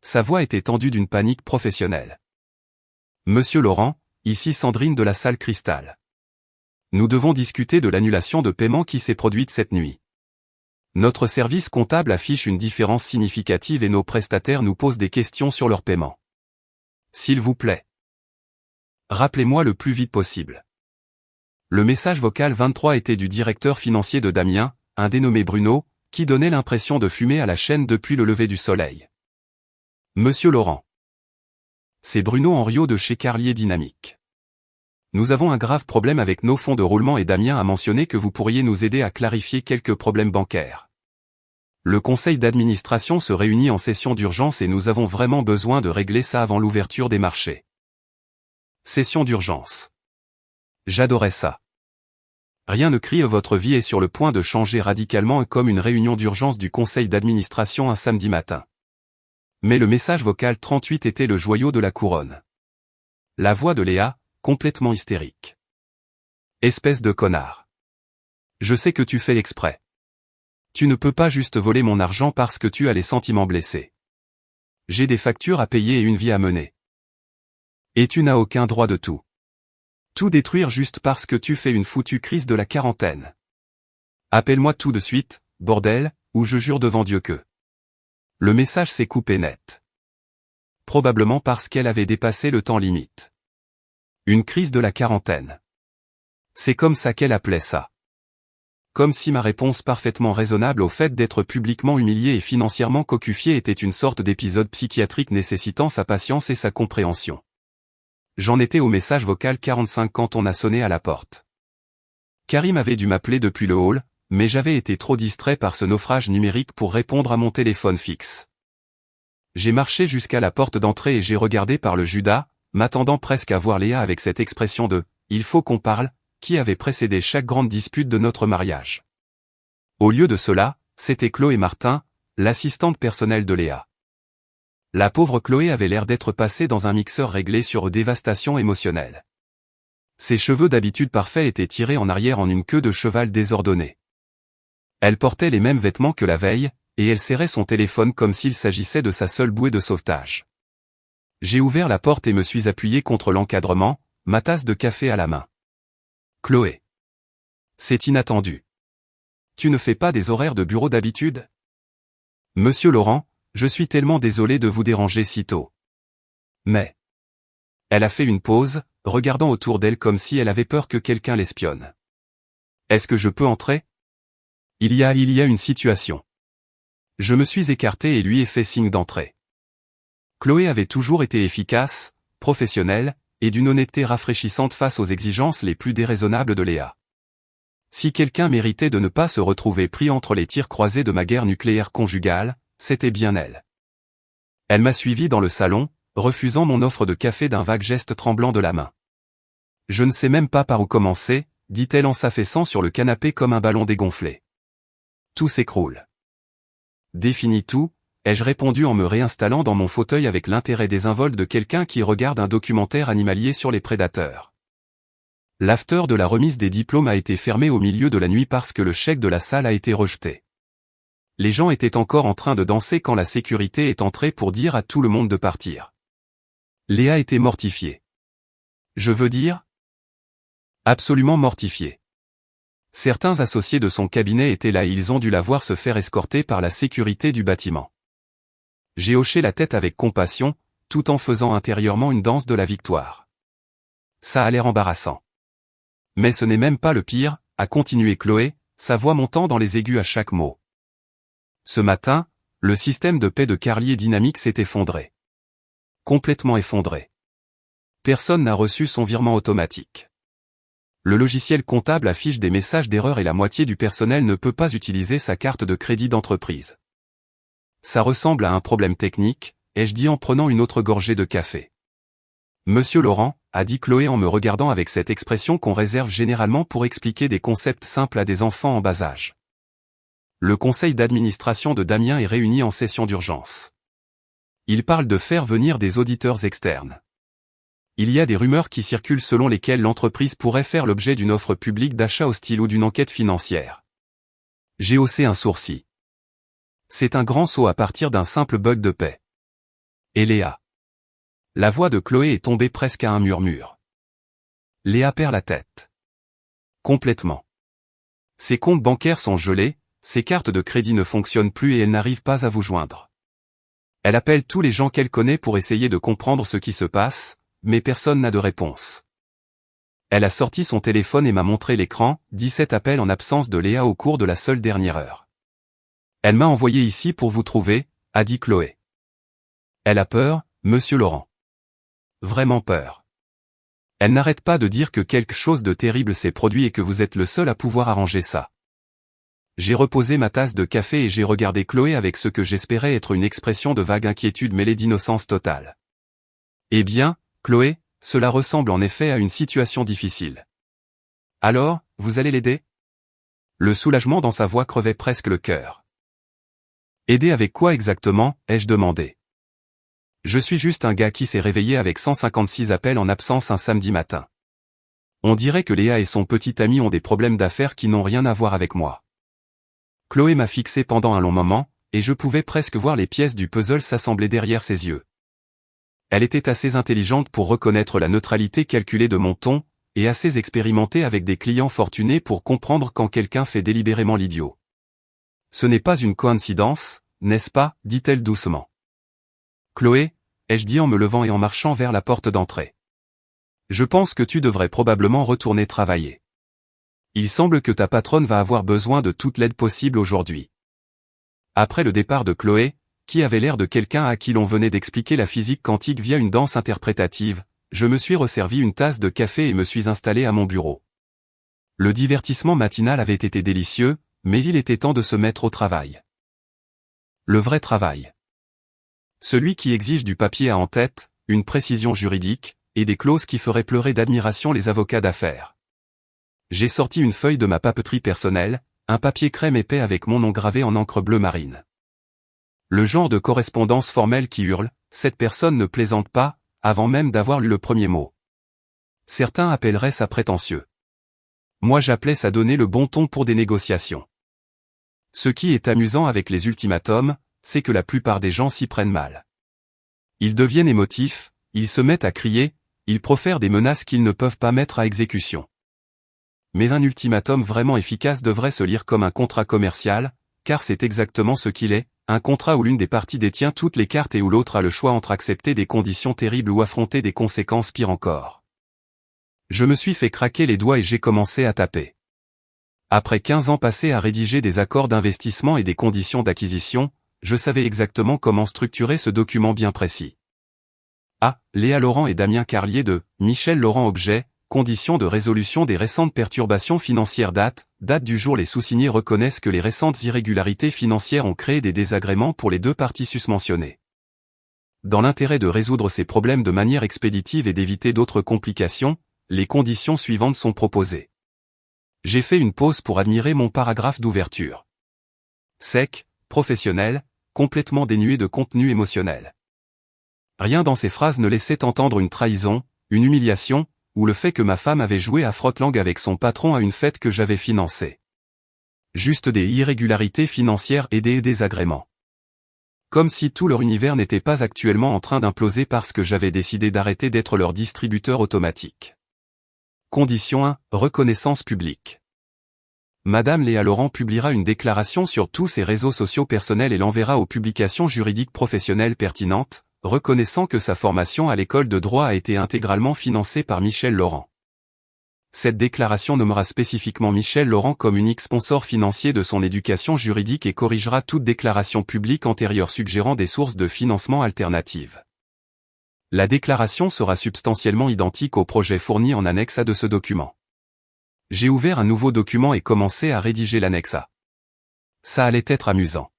Sa voix était tendue d'une panique professionnelle. Monsieur Laurent, ici Sandrine de la salle Cristal. Nous devons discuter de l'annulation de paiement qui s'est produite cette nuit. Notre service comptable affiche une différence significative et nos prestataires nous posent des questions sur leur paiement. S'il vous plaît. Rappelez-moi le plus vite possible. Le message vocal 23 était du directeur financier de Damien, un dénommé Bruno, qui donnait l'impression de fumer à la chaîne depuis le lever du soleil. Monsieur Laurent. C'est Bruno Henriot de chez Carlier Dynamique. Nous avons un grave problème avec nos fonds de roulement et Damien a mentionné que vous pourriez nous aider à clarifier quelques problèmes bancaires. Le conseil d'administration se réunit en session d'urgence et nous avons vraiment besoin de régler ça avant l'ouverture des marchés. Session d'urgence. J'adorais ça. Rien ne crie votre vie est sur le point de changer radicalement comme une réunion d'urgence du conseil d'administration un samedi matin. Mais le message vocal 38 était le joyau de la couronne. La voix de Léa, complètement hystérique. Espèce de connard. Je sais que tu fais exprès. Tu ne peux pas juste voler mon argent parce que tu as les sentiments blessés. J'ai des factures à payer et une vie à mener. Et tu n'as aucun droit de tout. Tout détruire juste parce que tu fais une foutue crise de la quarantaine. Appelle-moi tout de suite, bordel, ou je jure devant Dieu que... Le message s'est coupé net. Probablement parce qu'elle avait dépassé le temps limite. Une crise de la quarantaine. C'est comme ça qu'elle appelait ça. Comme si ma réponse parfaitement raisonnable au fait d'être publiquement humilié et financièrement cocufié était une sorte d'épisode psychiatrique nécessitant sa patience et sa compréhension. J'en étais au message vocal 45 quand on a sonné à la porte. Karim avait dû m'appeler depuis le hall, mais j'avais été trop distrait par ce naufrage numérique pour répondre à mon téléphone fixe. J'ai marché jusqu'à la porte d'entrée et j'ai regardé par le Judas, m'attendant presque à voir Léa avec cette expression de « il faut qu'on parle », qui avait précédé chaque grande dispute de notre mariage. Au lieu de cela, c'était Chloé Martin, l'assistante personnelle de Léa. La pauvre Chloé avait l'air d'être passée dans un mixeur réglé sur dévastation émotionnelle. Ses cheveux d'habitude parfaits étaient tirés en arrière en une queue de cheval désordonnée. Elle portait les mêmes vêtements que la veille, et elle serrait son téléphone comme s'il s'agissait de sa seule bouée de sauvetage. J'ai ouvert la porte et me suis appuyé contre l'encadrement, ma tasse de café à la main. Chloé. C'est inattendu. Tu ne fais pas des horaires de bureau d'habitude? Monsieur Laurent, je suis tellement désolé de vous déranger si tôt. Mais... Elle a fait une pause, regardant autour d'elle comme si elle avait peur que quelqu'un l'espionne. Est-ce que je peux entrer? Il y a une situation. Je me suis écarté et lui ai fait signe d'entrer. Chloé avait toujours été efficace, professionnelle, et d'une honnêteté rafraîchissante face aux exigences les plus déraisonnables de Léa. Si quelqu'un méritait de ne pas se retrouver pris entre les tirs croisés de ma guerre nucléaire conjugale, c'était bien elle. Elle m'a suivi dans le salon, refusant mon offre de café d'un vague geste tremblant de la main. Je ne sais même pas par où commencer, dit-elle en s'affaissant sur le canapé comme un ballon dégonflé. Tout s'écroule. Définis tout, ai-je répondu en me réinstallant dans mon fauteuil avec l'intérêt désinvolte de quelqu'un qui regarde un documentaire animalier sur les prédateurs. L'after de la remise des diplômes a été fermé au milieu de la nuit parce que le chèque de la salle a été rejeté. Les gens étaient encore en train de danser quand la sécurité est entrée pour dire à tout le monde de partir. Léa était mortifiée. Je veux dire? Absolument mortifiée. Certains associés de son cabinet étaient là et ils ont dû la voir se faire escorter par la sécurité du bâtiment. J'ai hoché la tête avec compassion, tout en faisant intérieurement une danse de la victoire. Ça a l'air embarrassant. Mais ce n'est même pas le pire, a continué Chloé, sa voix montant dans les aigus à chaque mot. Ce matin, le système de paie de Carlier Dynamics s'est effondré. Complètement effondré. Personne n'a reçu son virement automatique. Le logiciel comptable affiche des messages d'erreur et la moitié du personnel ne peut pas utiliser sa carte de crédit d'entreprise. Ça ressemble à un problème technique, ai-je dit en prenant une autre gorgée de café. Monsieur Laurent, a dit Chloé en me regardant avec cette expression qu'on réserve généralement pour expliquer des concepts simples à des enfants en bas âge. Le conseil d'administration de Damien est réuni en session d'urgence. Il parle de faire venir des auditeurs externes. Il y a des rumeurs qui circulent selon lesquelles l'entreprise pourrait faire l'objet d'une offre publique d'achat hostile ou d'une enquête financière. J'ai haussé un sourcil. C'est un grand saut à partir d'un simple bug de paie. Et Léa. La voix de Chloé est tombée presque à un murmure. Léa perd la tête. Complètement. Ses comptes bancaires sont gelés, ses cartes de crédit ne fonctionnent plus et elle n'arrive pas à vous joindre. Elle appelle tous les gens qu'elle connaît pour essayer de comprendre ce qui se passe, mais personne n'a de réponse. Elle a sorti son téléphone et m'a montré l'écran, 17 appels en absence de Léa au cours de la seule dernière heure. Elle m'a envoyé ici pour vous trouver, a dit Chloé. Elle a peur, monsieur Laurent. Vraiment peur. Elle n'arrête pas de dire que quelque chose de terrible s'est produit et que vous êtes le seul à pouvoir arranger ça. J'ai reposé ma tasse de café et j'ai regardé Chloé avec ce que j'espérais être une expression de vague inquiétude mêlée d'innocence totale. Eh bien, Chloé, cela ressemble en effet à une situation difficile. Alors, vous allez l'aider? Le soulagement dans sa voix crevait presque le cœur. Aider avec quoi exactement, ai-je demandé. Je suis juste un gars qui s'est réveillé avec 156 appels en absence un samedi matin. On dirait que Léa et son petit ami ont des problèmes d'affaires qui n'ont rien à voir avec moi. Chloé m'a fixé pendant un long moment, et je pouvais presque voir les pièces du puzzle s'assembler derrière ses yeux. Elle était assez intelligente pour reconnaître la neutralité calculée de mon ton, et assez expérimentée avec des clients fortunés pour comprendre quand quelqu'un fait délibérément l'idiot. Ce n'est pas une coïncidence, n'est-ce pas, dit-elle doucement. Chloé, ai-je dit en me levant et en marchant vers la porte d'entrée. Je pense que tu devrais probablement retourner travailler. Il semble que ta patronne va avoir besoin de toute l'aide possible aujourd'hui. Après le départ de Chloé, qui avait l'air de quelqu'un à qui l'on venait d'expliquer la physique quantique via une danse interprétative, je me suis resservi une tasse de café et me suis installé à mon bureau. Le divertissement matinal avait été délicieux, mais il était temps de se mettre au travail. Le vrai travail. Celui qui exige du papier à en-tête, une précision juridique, et des clauses qui feraient pleurer d'admiration les avocats d'affaires. J'ai sorti une feuille de ma papeterie personnelle, un papier crème épais avec mon nom gravé en encre bleue marine. Le genre de correspondance formelle qui hurle, cette personne ne plaisante pas, avant même d'avoir lu le premier mot. Certains appelleraient ça prétentieux. Moi j'appelais ça donner le bon ton pour des négociations. Ce qui est amusant avec les ultimatums, c'est que la plupart des gens s'y prennent mal. Ils deviennent émotifs, Ils se mettent à crier, ils profèrent des menaces qu'ils ne peuvent pas mettre à exécution. Mais un ultimatum vraiment efficace devrait se lire comme un contrat commercial, car c'est exactement ce qu'il est, un contrat où l'une des parties détient toutes les cartes et où l'autre a le choix entre accepter des conditions terribles ou affronter des conséquences pires encore. Je me suis fait craquer les doigts et j'ai commencé à taper. Après 15 ans passés à rédiger des accords d'investissement et des conditions d'acquisition, je savais exactement comment structurer ce document bien précis. A. Léa Laurent et Damien Carlier de Michel Laurent Objet, conditions de résolution des récentes perturbations financières date du jour. Les sous-signés reconnaissent que les récentes irrégularités financières ont créé des désagréments pour les deux parties susmentionnées. Dans l'intérêt de résoudre ces problèmes de manière expéditive et d'éviter d'autres complications, les conditions suivantes sont proposées. J'ai fait une pause pour admirer mon paragraphe d'ouverture. Sec, professionnel, complètement dénué de contenu émotionnel. Rien dans ces phrases ne laissait entendre une trahison, une humiliation, ou le fait que ma femme avait joué à frotte-langue avec son patron à une fête que j'avais financée. Juste des irrégularités financières et des désagréments. Comme si tout leur univers n'était pas actuellement en train d'imploser parce que j'avais décidé d'arrêter d'être leur distributeur automatique. Condition 1, reconnaissance publique. Madame Léa Laurent publiera une déclaration sur tous ses réseaux sociaux personnels et l'enverra aux publications juridiques professionnelles pertinentes, reconnaissant que sa formation à l'école de droit a été intégralement financée par Michel Laurent. Cette déclaration nommera spécifiquement Michel Laurent comme unique sponsor financier de son éducation juridique et corrigera toute déclaration publique antérieure suggérant des sources de financement alternatives. La déclaration sera substantiellement identique au projet fourni en annexe A de ce document. J'ai ouvert un nouveau document et commencé à rédiger l'annexe A. Ça allait être amusant.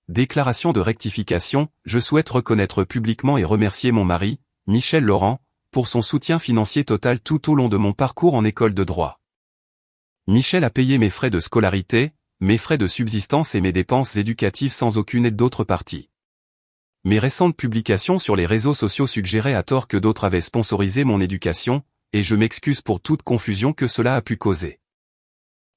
Déclaration de rectification, je souhaite reconnaître publiquement et remercier mon mari, Michel Laurent, pour son soutien financier total tout au long de mon parcours en école de droit. Michel a payé mes frais de scolarité, mes frais de subsistance et mes dépenses éducatives sans aucune aide d'autre partie. Mes récentes publications sur les réseaux sociaux suggéraient à tort que d'autres avaient sponsorisé mon éducation, et je m'excuse pour toute confusion que cela a pu causer.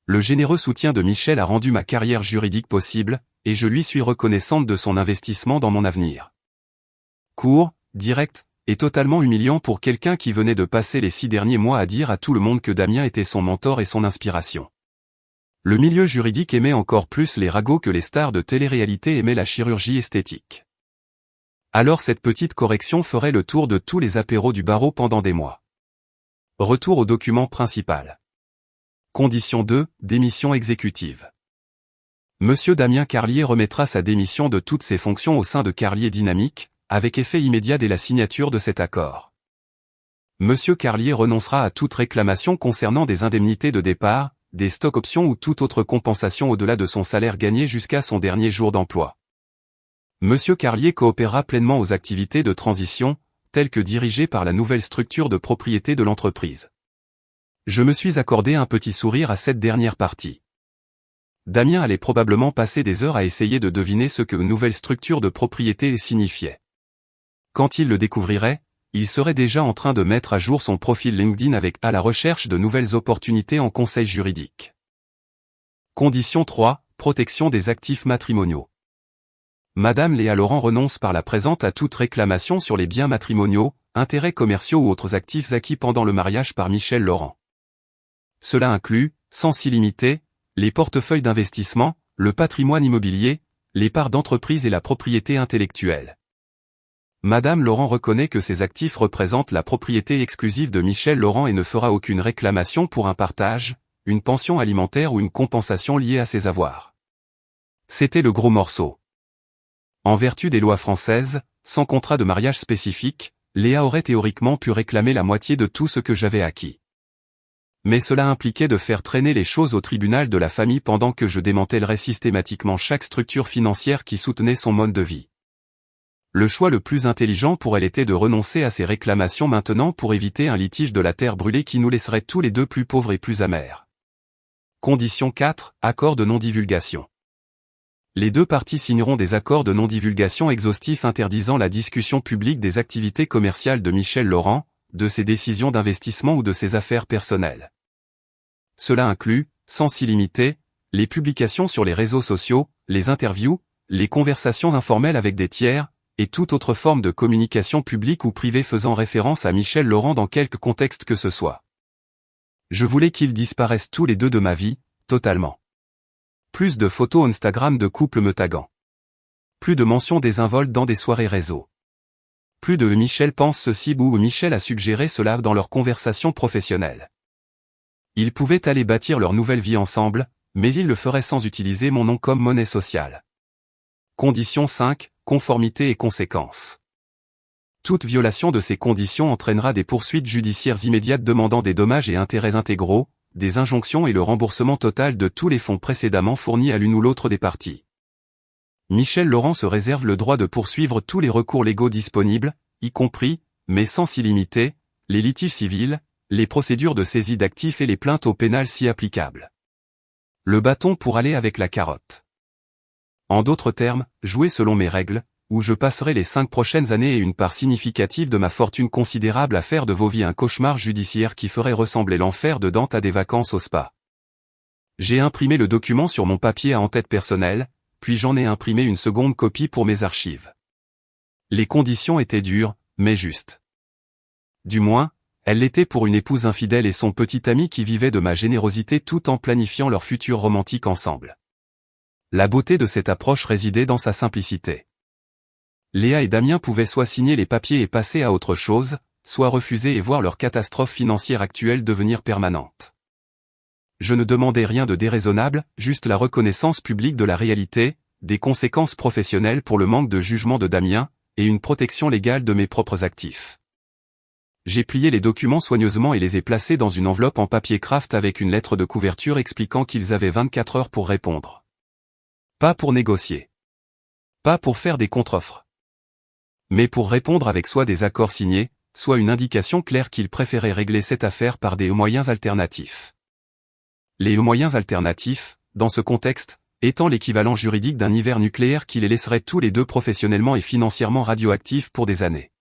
Le généreux soutien de Michel a rendu ma carrière juridique possible, et je lui suis reconnaissante de son investissement dans mon avenir. Court, direct, et totalement humiliant pour quelqu'un qui venait de passer les 6 derniers mois à dire à tout le monde que Damien était son mentor et son inspiration. Le milieu juridique aimait encore plus les ragots que les stars de télé-réalité aimaient la chirurgie esthétique. Alors cette petite correction ferait le tour de tous les apéros du barreau pendant des mois. Retour au document principal. Condition 2, démission exécutive. Monsieur Damien Carlier remettra sa démission de toutes ses fonctions au sein de Carlier Dynamique, avec effet immédiat dès la signature de cet accord. Monsieur Carlier renoncera à toute réclamation concernant des indemnités de départ, des stock options ou toute autre compensation au-delà de son salaire gagné jusqu'à son dernier jour d'emploi. Monsieur Carlier coopérera pleinement aux activités de transition, telles que dirigées par la nouvelle structure de propriété de l'entreprise. Je me suis accordé un petit sourire à cette dernière partie. Damien allait probablement passer des heures à essayer de deviner ce que nouvelle structure de propriété signifiait. Quand il le découvrirait, il serait déjà en train de mettre à jour son profil LinkedIn avec à la recherche de nouvelles opportunités en conseil juridique. Condition 3, protection des actifs matrimoniaux. Madame Léa Laurent renonce par la présente à toute réclamation sur les biens matrimoniaux, intérêts commerciaux ou autres actifs acquis pendant le mariage par Michel Laurent. Cela inclut, sans illimité, les portefeuilles d'investissement, le patrimoine immobilier, les parts d'entreprise et la propriété intellectuelle. Madame Laurent reconnaît que ces actifs représentent la propriété exclusive de Michel Laurent et ne fera aucune réclamation pour un partage, une pension alimentaire ou une compensation liée à ses avoirs. C'était le gros morceau. En vertu des lois françaises, sans contrat de mariage spécifique, Léa aurait théoriquement pu réclamer la moitié de tout ce que j'avais acquis. Mais cela impliquait de faire traîner les choses au tribunal de la famille pendant que je démantèlerais systématiquement chaque structure financière qui soutenait son mode de vie. Le choix le plus intelligent pour elle était de renoncer à ces réclamations maintenant pour éviter un litige de la terre brûlée qui nous laisserait tous les deux plus pauvres et plus amers. Condition 4, accord de non-divulgation. Les deux parties signeront des accords de non-divulgation exhaustifs interdisant la discussion publique des activités commerciales de Michel Laurent, de ses décisions d'investissement ou de ses affaires personnelles. Cela inclut, sans illimité, les publications sur les réseaux sociaux, les interviews, les conversations informelles avec des tiers, et toute autre forme de communication publique ou privée faisant référence à Michel Laurent dans quelque contexte que ce soit. Je voulais qu'ils disparaissent tous les deux de ma vie, totalement. Plus de photos Instagram de couples me taguant. Plus de mentions désinvoltes dans des soirées réseau. Plus de Michel pense ceci ou Michel a suggéré cela dans leur conversation professionnelle. Ils pouvaient aller bâtir leur nouvelle vie ensemble, mais ils le feraient sans utiliser mon nom comme monnaie sociale. Condition 5, conformité et conséquences. Toute violation de ces conditions entraînera des poursuites judiciaires immédiates demandant des dommages et intérêts intégraux, des injonctions et le remboursement total de tous les fonds précédemment fournis à l'une ou l'autre des parties. Michel Laurent se réserve le droit de poursuivre tous les recours légaux disponibles, y compris, mais sans s'y limiter, les litiges civils, les procédures de saisie d'actifs et les plaintes au pénal si applicables. Le bâton pour aller avec la carotte. En d'autres termes, jouer selon mes règles, où je passerai les 5 prochaines années et une part significative de ma fortune considérable à faire de vos vies un cauchemar judiciaire qui ferait ressembler l'enfer de Dante à des vacances au spa. J'ai imprimé le document sur mon papier à en-tête personnel, puis j'en ai imprimé une seconde copie pour mes archives. Les conditions étaient dures, mais justes. Du moins, elles l'étaient pour une épouse infidèle et son petit ami qui vivait de ma générosité tout en planifiant leur futur romantique ensemble. La beauté de cette approche résidait dans sa simplicité. Léa et Damien pouvaient soit signer les papiers et passer à autre chose, soit refuser et voir leur catastrophe financière actuelle devenir permanente. Je ne demandais rien de déraisonnable, juste la reconnaissance publique de la réalité, des conséquences professionnelles pour le manque de jugement de Damien, et une protection légale de mes propres actifs. J'ai plié les documents soigneusement et les ai placés dans une enveloppe en papier craft avec une lettre de couverture expliquant qu'ils avaient 24 heures pour répondre. Pas pour négocier. Pas pour faire des contre-offres. Mais pour répondre avec soit des accords signés, soit une indication claire qu'ils préféraient régler cette affaire par des moyens alternatifs. Les moyens alternatifs, dans ce contexte, étant l'équivalent juridique d'un hiver nucléaire qui les laisserait tous les deux professionnellement et financièrement radioactifs pour des années.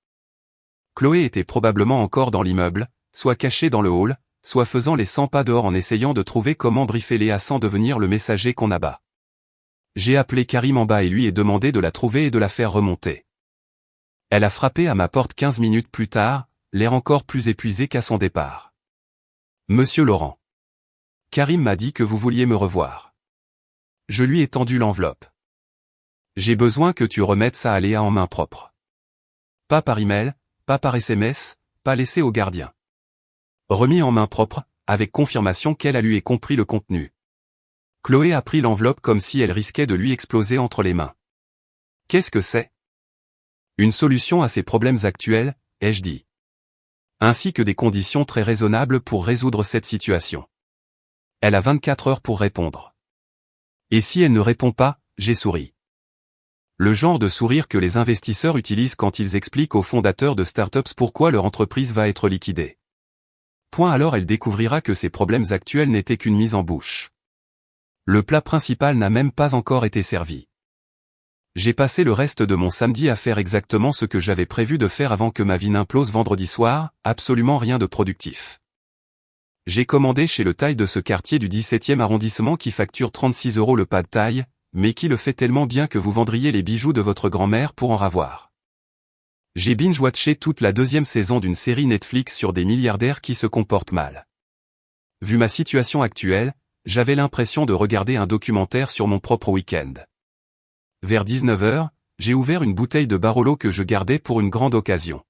Chloé était probablement encore dans l'immeuble, soit cachée dans le hall, soit faisant les 100 pas dehors en essayant de trouver comment briefer Léa sans devenir le messager qu'on abat. J'ai appelé Karim en bas et lui ai demandé de la trouver et de la faire remonter. Elle a frappé à ma porte 15 minutes plus tard, l'air encore plus épuisé qu'à son départ. Monsieur Laurent. Karim m'a dit que vous vouliez me revoir. Je lui ai tendu l'enveloppe. J'ai besoin que tu remettes ça à Léa en main propre. Pas par email, pas par SMS, pas laissé au gardien. Remis en main propre, avec confirmation qu'elle a lu et compris le contenu. Chloé a pris l'enveloppe comme si elle risquait de lui exploser entre les mains. Qu'est-ce que c'est ? Une solution à ses problèmes actuels, ai-je dit. Ainsi que des conditions très raisonnables pour résoudre cette situation. Elle a 24 heures pour répondre. Et si elle ne répond pas, j'ai souri. Le genre de sourire que les investisseurs utilisent quand ils expliquent aux fondateurs de startups pourquoi leur entreprise va être liquidée. Point alors elle découvrira que ses problèmes actuels n'étaient qu'une mise en bouche. Le plat principal n'a même pas encore été servi. J'ai passé le reste de mon samedi à faire exactement ce que j'avais prévu de faire avant que ma vie n'implose vendredi soir, absolument rien de productif. J'ai commandé chez le thaï de ce quartier du 17e arrondissement qui facture 36 € le pad thaï, mais qui le fait tellement bien que vous vendriez les bijoux de votre grand-mère pour en ravoir. J'ai binge-watché toute la 2e saison d'une série Netflix sur des milliardaires qui se comportent mal. Vu ma situation actuelle, j'avais l'impression de regarder un documentaire sur mon propre week-end. Vers 19 h, j'ai ouvert une bouteille de Barolo que je gardais pour une grande occasion.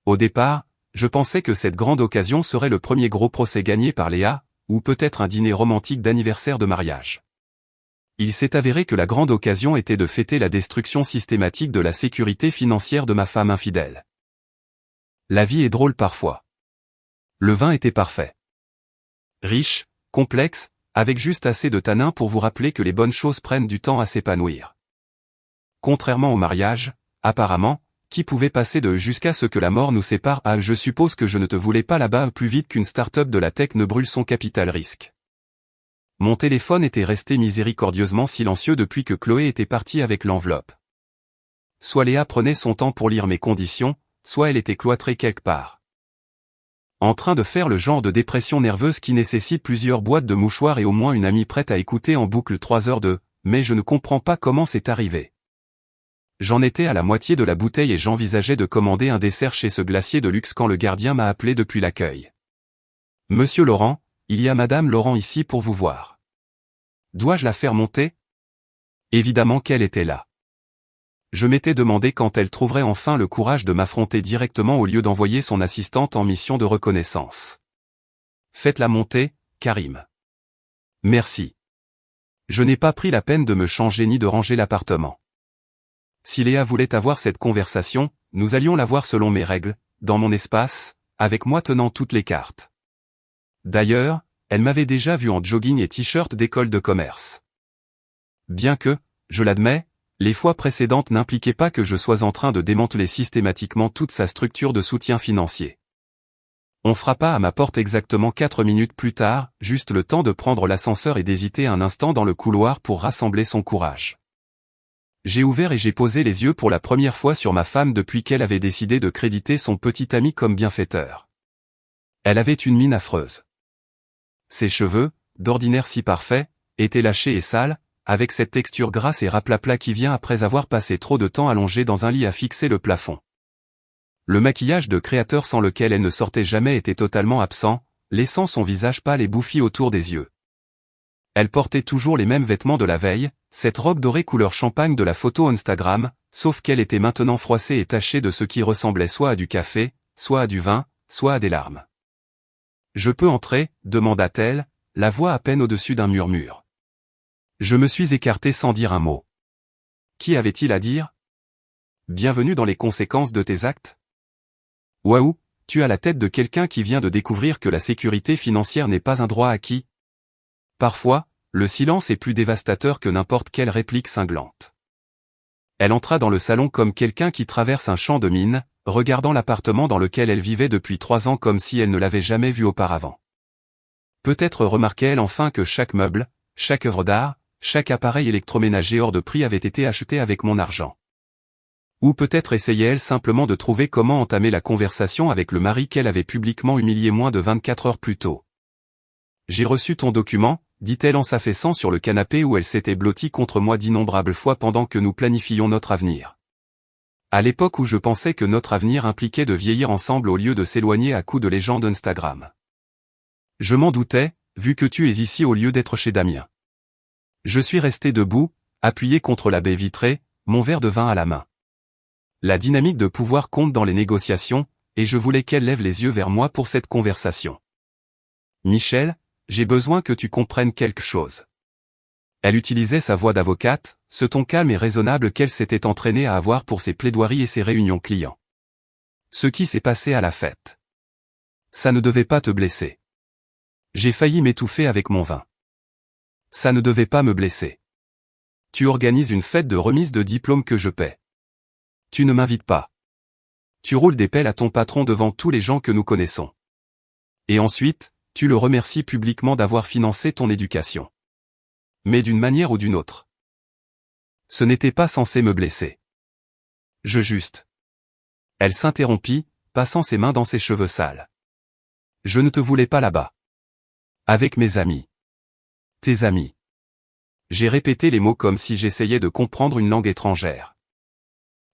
Au départ, je pensais que cette grande occasion serait le premier gros procès gagné par Léa, ou peut-être un dîner romantique d'anniversaire de mariage. Il s'est avéré que la grande occasion était de fêter la destruction systématique de la sécurité financière de ma femme infidèle. La vie est drôle parfois. Le vin était parfait. Riche, complexe, avec juste assez de tanin pour vous rappeler que les bonnes choses prennent du temps à s'épanouir. Contrairement au mariage, apparemment, qui pouvait passer de jusqu'à ce que la mort nous sépare à je suppose que je ne te voulais pas là-bas plus vite qu'une start-up de la tech ne brûle son capital risque. Mon téléphone était resté miséricordieusement silencieux depuis que Chloé était partie avec l'enveloppe. Soit Léa prenait son temps pour lire mes conditions, soit elle était cloîtrée quelque part. En train de faire le genre de dépression nerveuse qui nécessite plusieurs boîtes de mouchoirs et au moins une amie prête à écouter en boucle 3 heures de « mais je ne comprends pas comment c'est arrivé ». J'en étais à la moitié de la bouteille et j'envisageais de commander un dessert chez ce glacier de luxe quand le gardien m'a appelé depuis l'accueil. « Monsieur Laurent, il y a Madame Laurent ici pour vous voir. » Dois-je la faire monter? Évidemment qu'elle était là. Je m'étais demandé quand elle trouverait enfin le courage de m'affronter directement au lieu d'envoyer son assistante en mission de reconnaissance. « Faites-la monter, Karim. » « Merci. » Je n'ai pas pris la peine de me changer ni de ranger l'appartement. Si Léa voulait avoir cette conversation, nous allions l'avoir selon mes règles, dans mon espace, avec moi tenant toutes les cartes. D'ailleurs, elle m'avait déjà vu en jogging et t-shirt d'école de commerce. Bien que, je l'admets, les fois précédentes n'impliquaient pas que je sois en train de démanteler systématiquement toute sa structure de soutien financier. On frappa à ma porte exactement 4 minutes plus tard, juste le temps de prendre l'ascenseur et d'hésiter un instant dans le couloir pour rassembler son courage. J'ai ouvert et j'ai posé les yeux pour la première fois sur ma femme depuis qu'elle avait décidé de créditer son petit ami comme bienfaiteur. Elle avait une mine affreuse. Ses cheveux, d'ordinaire si parfaits, étaient lâchés et sales, avec cette texture grasse et raplapla qui vient après avoir passé trop de temps allongée dans un lit à fixer le plafond. Le maquillage de créateur sans lequel elle ne sortait jamais était totalement absent, laissant son visage pâle et bouffi autour des yeux. Elle portait toujours les mêmes vêtements de la veille, cette robe dorée couleur champagne de la photo Instagram, sauf qu'elle était maintenant froissée et tachée de ce qui ressemblait soit à du café, soit à du vin, soit à des larmes. « Je peux entrer ?» demanda-t-elle, la voix à peine au-dessus d'un murmure. Je me suis écarté sans dire un mot. Qui avait-il à dire? Bienvenue dans les conséquences de tes actes? Waouh, tu as la tête de quelqu'un qui vient de découvrir que la sécurité financière n'est pas un droit acquis. Parfois, le silence est plus dévastateur que n'importe quelle réplique cinglante. Elle entra dans le salon comme quelqu'un qui traverse un champ de mines, regardant l'appartement dans lequel elle vivait depuis 3 ans comme si elle ne l'avait jamais vu auparavant. Peut-être remarquait-elle enfin que chaque meuble, chaque œuvre d'art, chaque appareil électroménager hors de prix avait été acheté avec mon argent. Ou peut-être essayait-elle simplement de trouver comment entamer la conversation avec le mari qu'elle avait publiquement humilié moins de 24 heures plus tôt. « J'ai reçu ton document », dit-elle en s'affaissant sur le canapé où elle s'était blottie contre moi d'innombrables fois pendant que nous planifions notre avenir. À l'époque où je pensais que notre avenir impliquait de vieillir ensemble au lieu de s'éloigner à coups de légendes Instagram. Je m'en doutais, vu que tu es ici au lieu d'être chez Damien. Je suis resté debout, appuyé contre la baie vitrée, mon verre de vin à la main. La dynamique de pouvoir compte dans les négociations, et je voulais qu'elle lève les yeux vers moi pour cette conversation. Michel, j'ai besoin que tu comprennes quelque chose. Elle utilisait sa voix d'avocate, ce ton calme et raisonnable qu'elle s'était entraînée à avoir pour ses plaidoiries et ses réunions clients. Ce qui s'est passé à la fête. Ça ne devait pas te blesser. J'ai failli m'étouffer avec mon vin. Ça ne devait pas me blesser. Tu organises une fête de remise de diplôme que je paie. Tu ne m'invites pas. Tu roules des pelles à ton patron devant tous les gens que nous connaissons. Et ensuite, tu le remercies publiquement d'avoir financé ton éducation. Mais d'une manière ou d'une autre. Ce n'était pas censé me blesser. Je juste. Elle s'interrompit, passant ses mains dans ses cheveux sales. Je ne te voulais pas là-bas. Avec mes amis. Tes amis. J'ai répété les mots comme si j'essayais de comprendre une langue étrangère.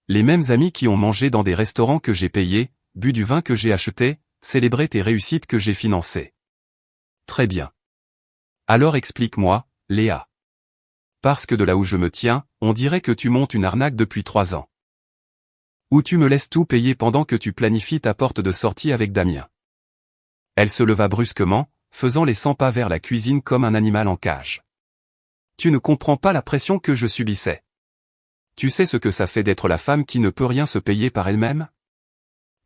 Les mêmes amis qui ont mangé dans des restaurants que j'ai payés, bu du vin que j'ai acheté, célébré tes réussites que j'ai financées. Très bien. Alors explique-moi, Léa. Parce que de là où je me tiens, on dirait que tu montes une arnaque depuis 3 ans. Ou tu me laisses tout payer pendant que tu planifies ta porte de sortie avec Damien. Elle se leva brusquement, faisant les 100 pas vers la cuisine comme un animal en cage. Tu ne comprends pas la pression que je subissais. Tu sais ce que ça fait d'être la femme qui ne peut rien se payer par elle-même?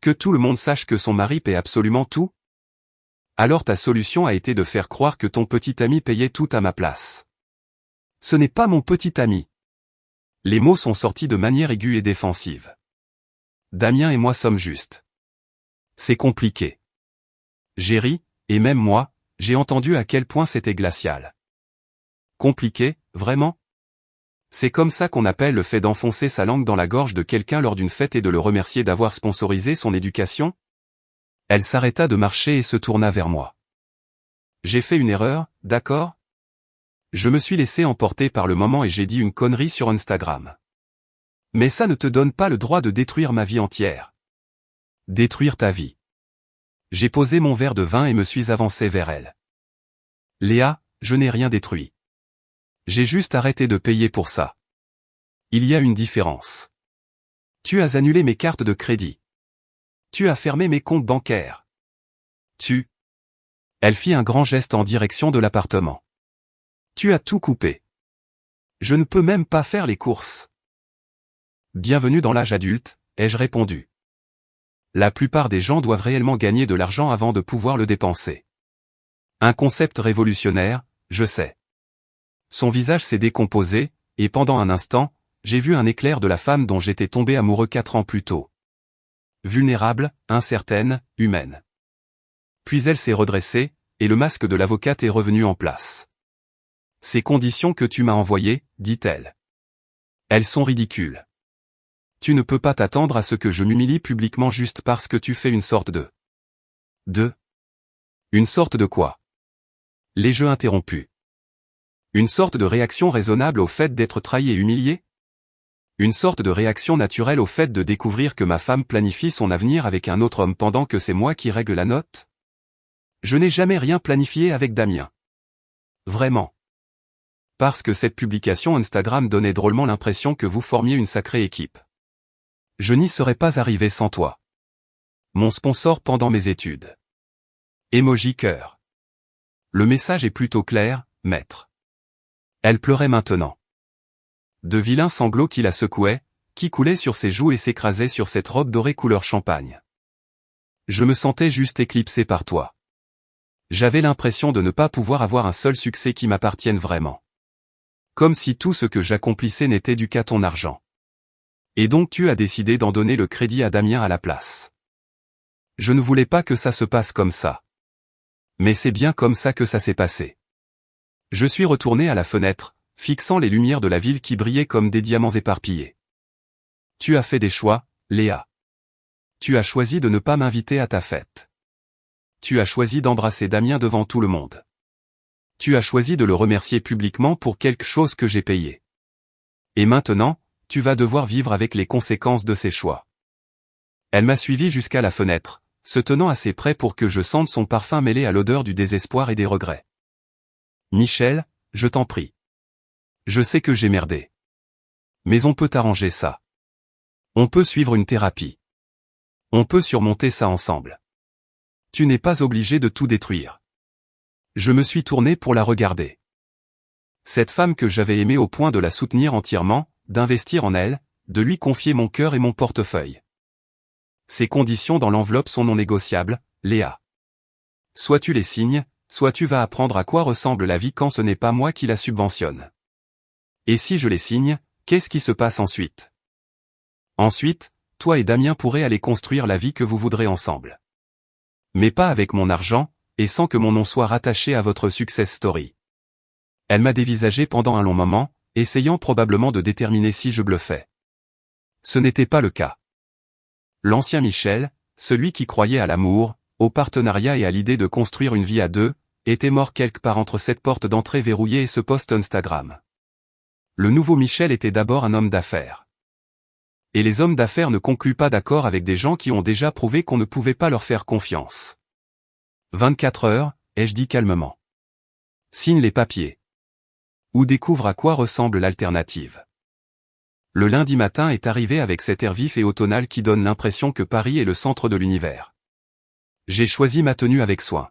Que tout le monde sache que son mari paie absolument tout? Alors ta solution a été de faire croire que ton petit ami payait tout à ma place. Ce n'est pas mon petit ami. Les mots sont sortis de manière aiguë et défensive. Damien et moi sommes justes. C'est compliqué. J'ai ri, et même moi, j'ai entendu à quel point c'était glacial. Compliqué, vraiment? C'est comme ça qu'on appelle le fait d'enfoncer sa langue dans la gorge de quelqu'un lors d'une fête et de le remercier d'avoir sponsorisé son éducation? Elle s'arrêta de marcher et se tourna vers moi. J'ai fait une erreur, d'accord? Je me suis laissé emporter par le moment et j'ai dit une connerie sur Instagram. Mais ça ne te donne pas le droit de détruire ma vie entière. Détruire ta vie. J'ai posé mon verre de vin et me suis avancé vers elle. Léa, je n'ai rien détruit. J'ai juste arrêté de payer pour ça. Il y a une différence. Tu as annulé mes cartes de crédit. Tu as fermé mes comptes bancaires. Elle fit un grand geste en direction de l'appartement. Tu as tout coupé. Je ne peux même pas faire les courses. Bienvenue dans l'âge adulte, ai-je répondu. La plupart des gens doivent réellement gagner de l'argent avant de pouvoir le dépenser. Un concept révolutionnaire, je sais. Son visage s'est décomposé, et pendant un instant, j'ai vu un éclair de la femme dont j'étais tombé amoureux 4 ans plus tôt. Vulnérable, incertaine, humaine. Puis elle s'est redressée, et le masque de l'avocate est revenu en place. Ces conditions que tu m'as envoyées, dit-elle. Elles sont ridicules. Tu ne peux pas t'attendre à ce que je m'humilie publiquement juste parce que tu fais une sorte de... Une sorte de quoi? Les jeux interrompus. Une sorte de réaction raisonnable au fait d'être trahi et humilié? Une sorte de réaction naturelle au fait de découvrir que ma femme planifie son avenir avec un autre homme pendant que c'est moi qui règle la note? Je n'ai jamais rien planifié avec Damien. Vraiment. Parce que cette publication Instagram donnait drôlement l'impression que vous formiez une sacrée équipe. Je n'y serais pas arrivé sans toi. Mon sponsor pendant mes études. Emoji cœur. Le message est plutôt clair, maître. Elle pleurait maintenant. De vilains sanglots qui la secouaient, qui coulaient sur ses joues et s'écrasaient sur cette robe dorée couleur champagne. Je me sentais juste éclipsé par toi. J'avais l'impression de ne pas pouvoir avoir un seul succès qui m'appartienne vraiment. Comme si tout ce que j'accomplissais n'était dû qu'à ton argent. Et donc tu as décidé d'en donner le crédit à Damien à la place. Je ne voulais pas que ça se passe comme ça. Mais c'est bien comme ça que ça s'est passé. Je suis retourné à la fenêtre, fixant les lumières de la ville qui brillaient comme des diamants éparpillés. Tu as fait des choix, Léa. Tu as choisi de ne pas m'inviter à ta fête. Tu as choisi d'embrasser Damien devant tout le monde. Tu as choisi de le remercier publiquement pour quelque chose que j'ai payé. Et maintenant, tu vas devoir vivre avec les conséquences de ces choix. Elle m'a suivi jusqu'à la fenêtre, se tenant assez près pour que je sente son parfum mêlé à l'odeur du désespoir et des regrets. Michel, je t'en prie. Je sais que j'ai merdé. Mais on peut arranger ça. On peut suivre une thérapie. On peut surmonter ça ensemble. Tu n'es pas obligé de tout détruire. Je me suis tourné pour la regarder. Cette femme que j'avais aimée au point de la soutenir entièrement, d'investir en elle, de lui confier mon cœur et mon portefeuille. Ces conditions dans l'enveloppe sont non négociables, Léa. Soit tu les signes, soit tu vas apprendre à quoi ressemble la vie quand ce n'est pas moi qui la subventionne. Et si je les signe, qu'est-ce qui se passe ensuite? Ensuite, toi et Damien pourrez aller construire la vie que vous voudrez ensemble. Mais pas avec mon argent, et sans que mon nom soit rattaché à votre success story. Elle m'a dévisagé pendant un long moment, essayant probablement de déterminer si je bluffais. Ce n'était pas le cas. L'ancien Michel, celui qui croyait à l'amour, au partenariat et à l'idée de construire une vie à deux, était mort quelque part entre cette porte d'entrée verrouillée et ce post Instagram. Le nouveau Michel était d'abord un homme d'affaires. Et les hommes d'affaires ne concluent pas d'accord avec des gens qui ont déjà prouvé qu'on ne pouvait pas leur faire confiance. 24 heures, ai-je dit calmement. Signe les papiers. Ou découvre à quoi ressemble l'alternative. Le lundi matin est arrivé avec cet air vif et automnal qui donne l'impression que Paris est le centre de l'univers. J'ai choisi ma tenue avec soin.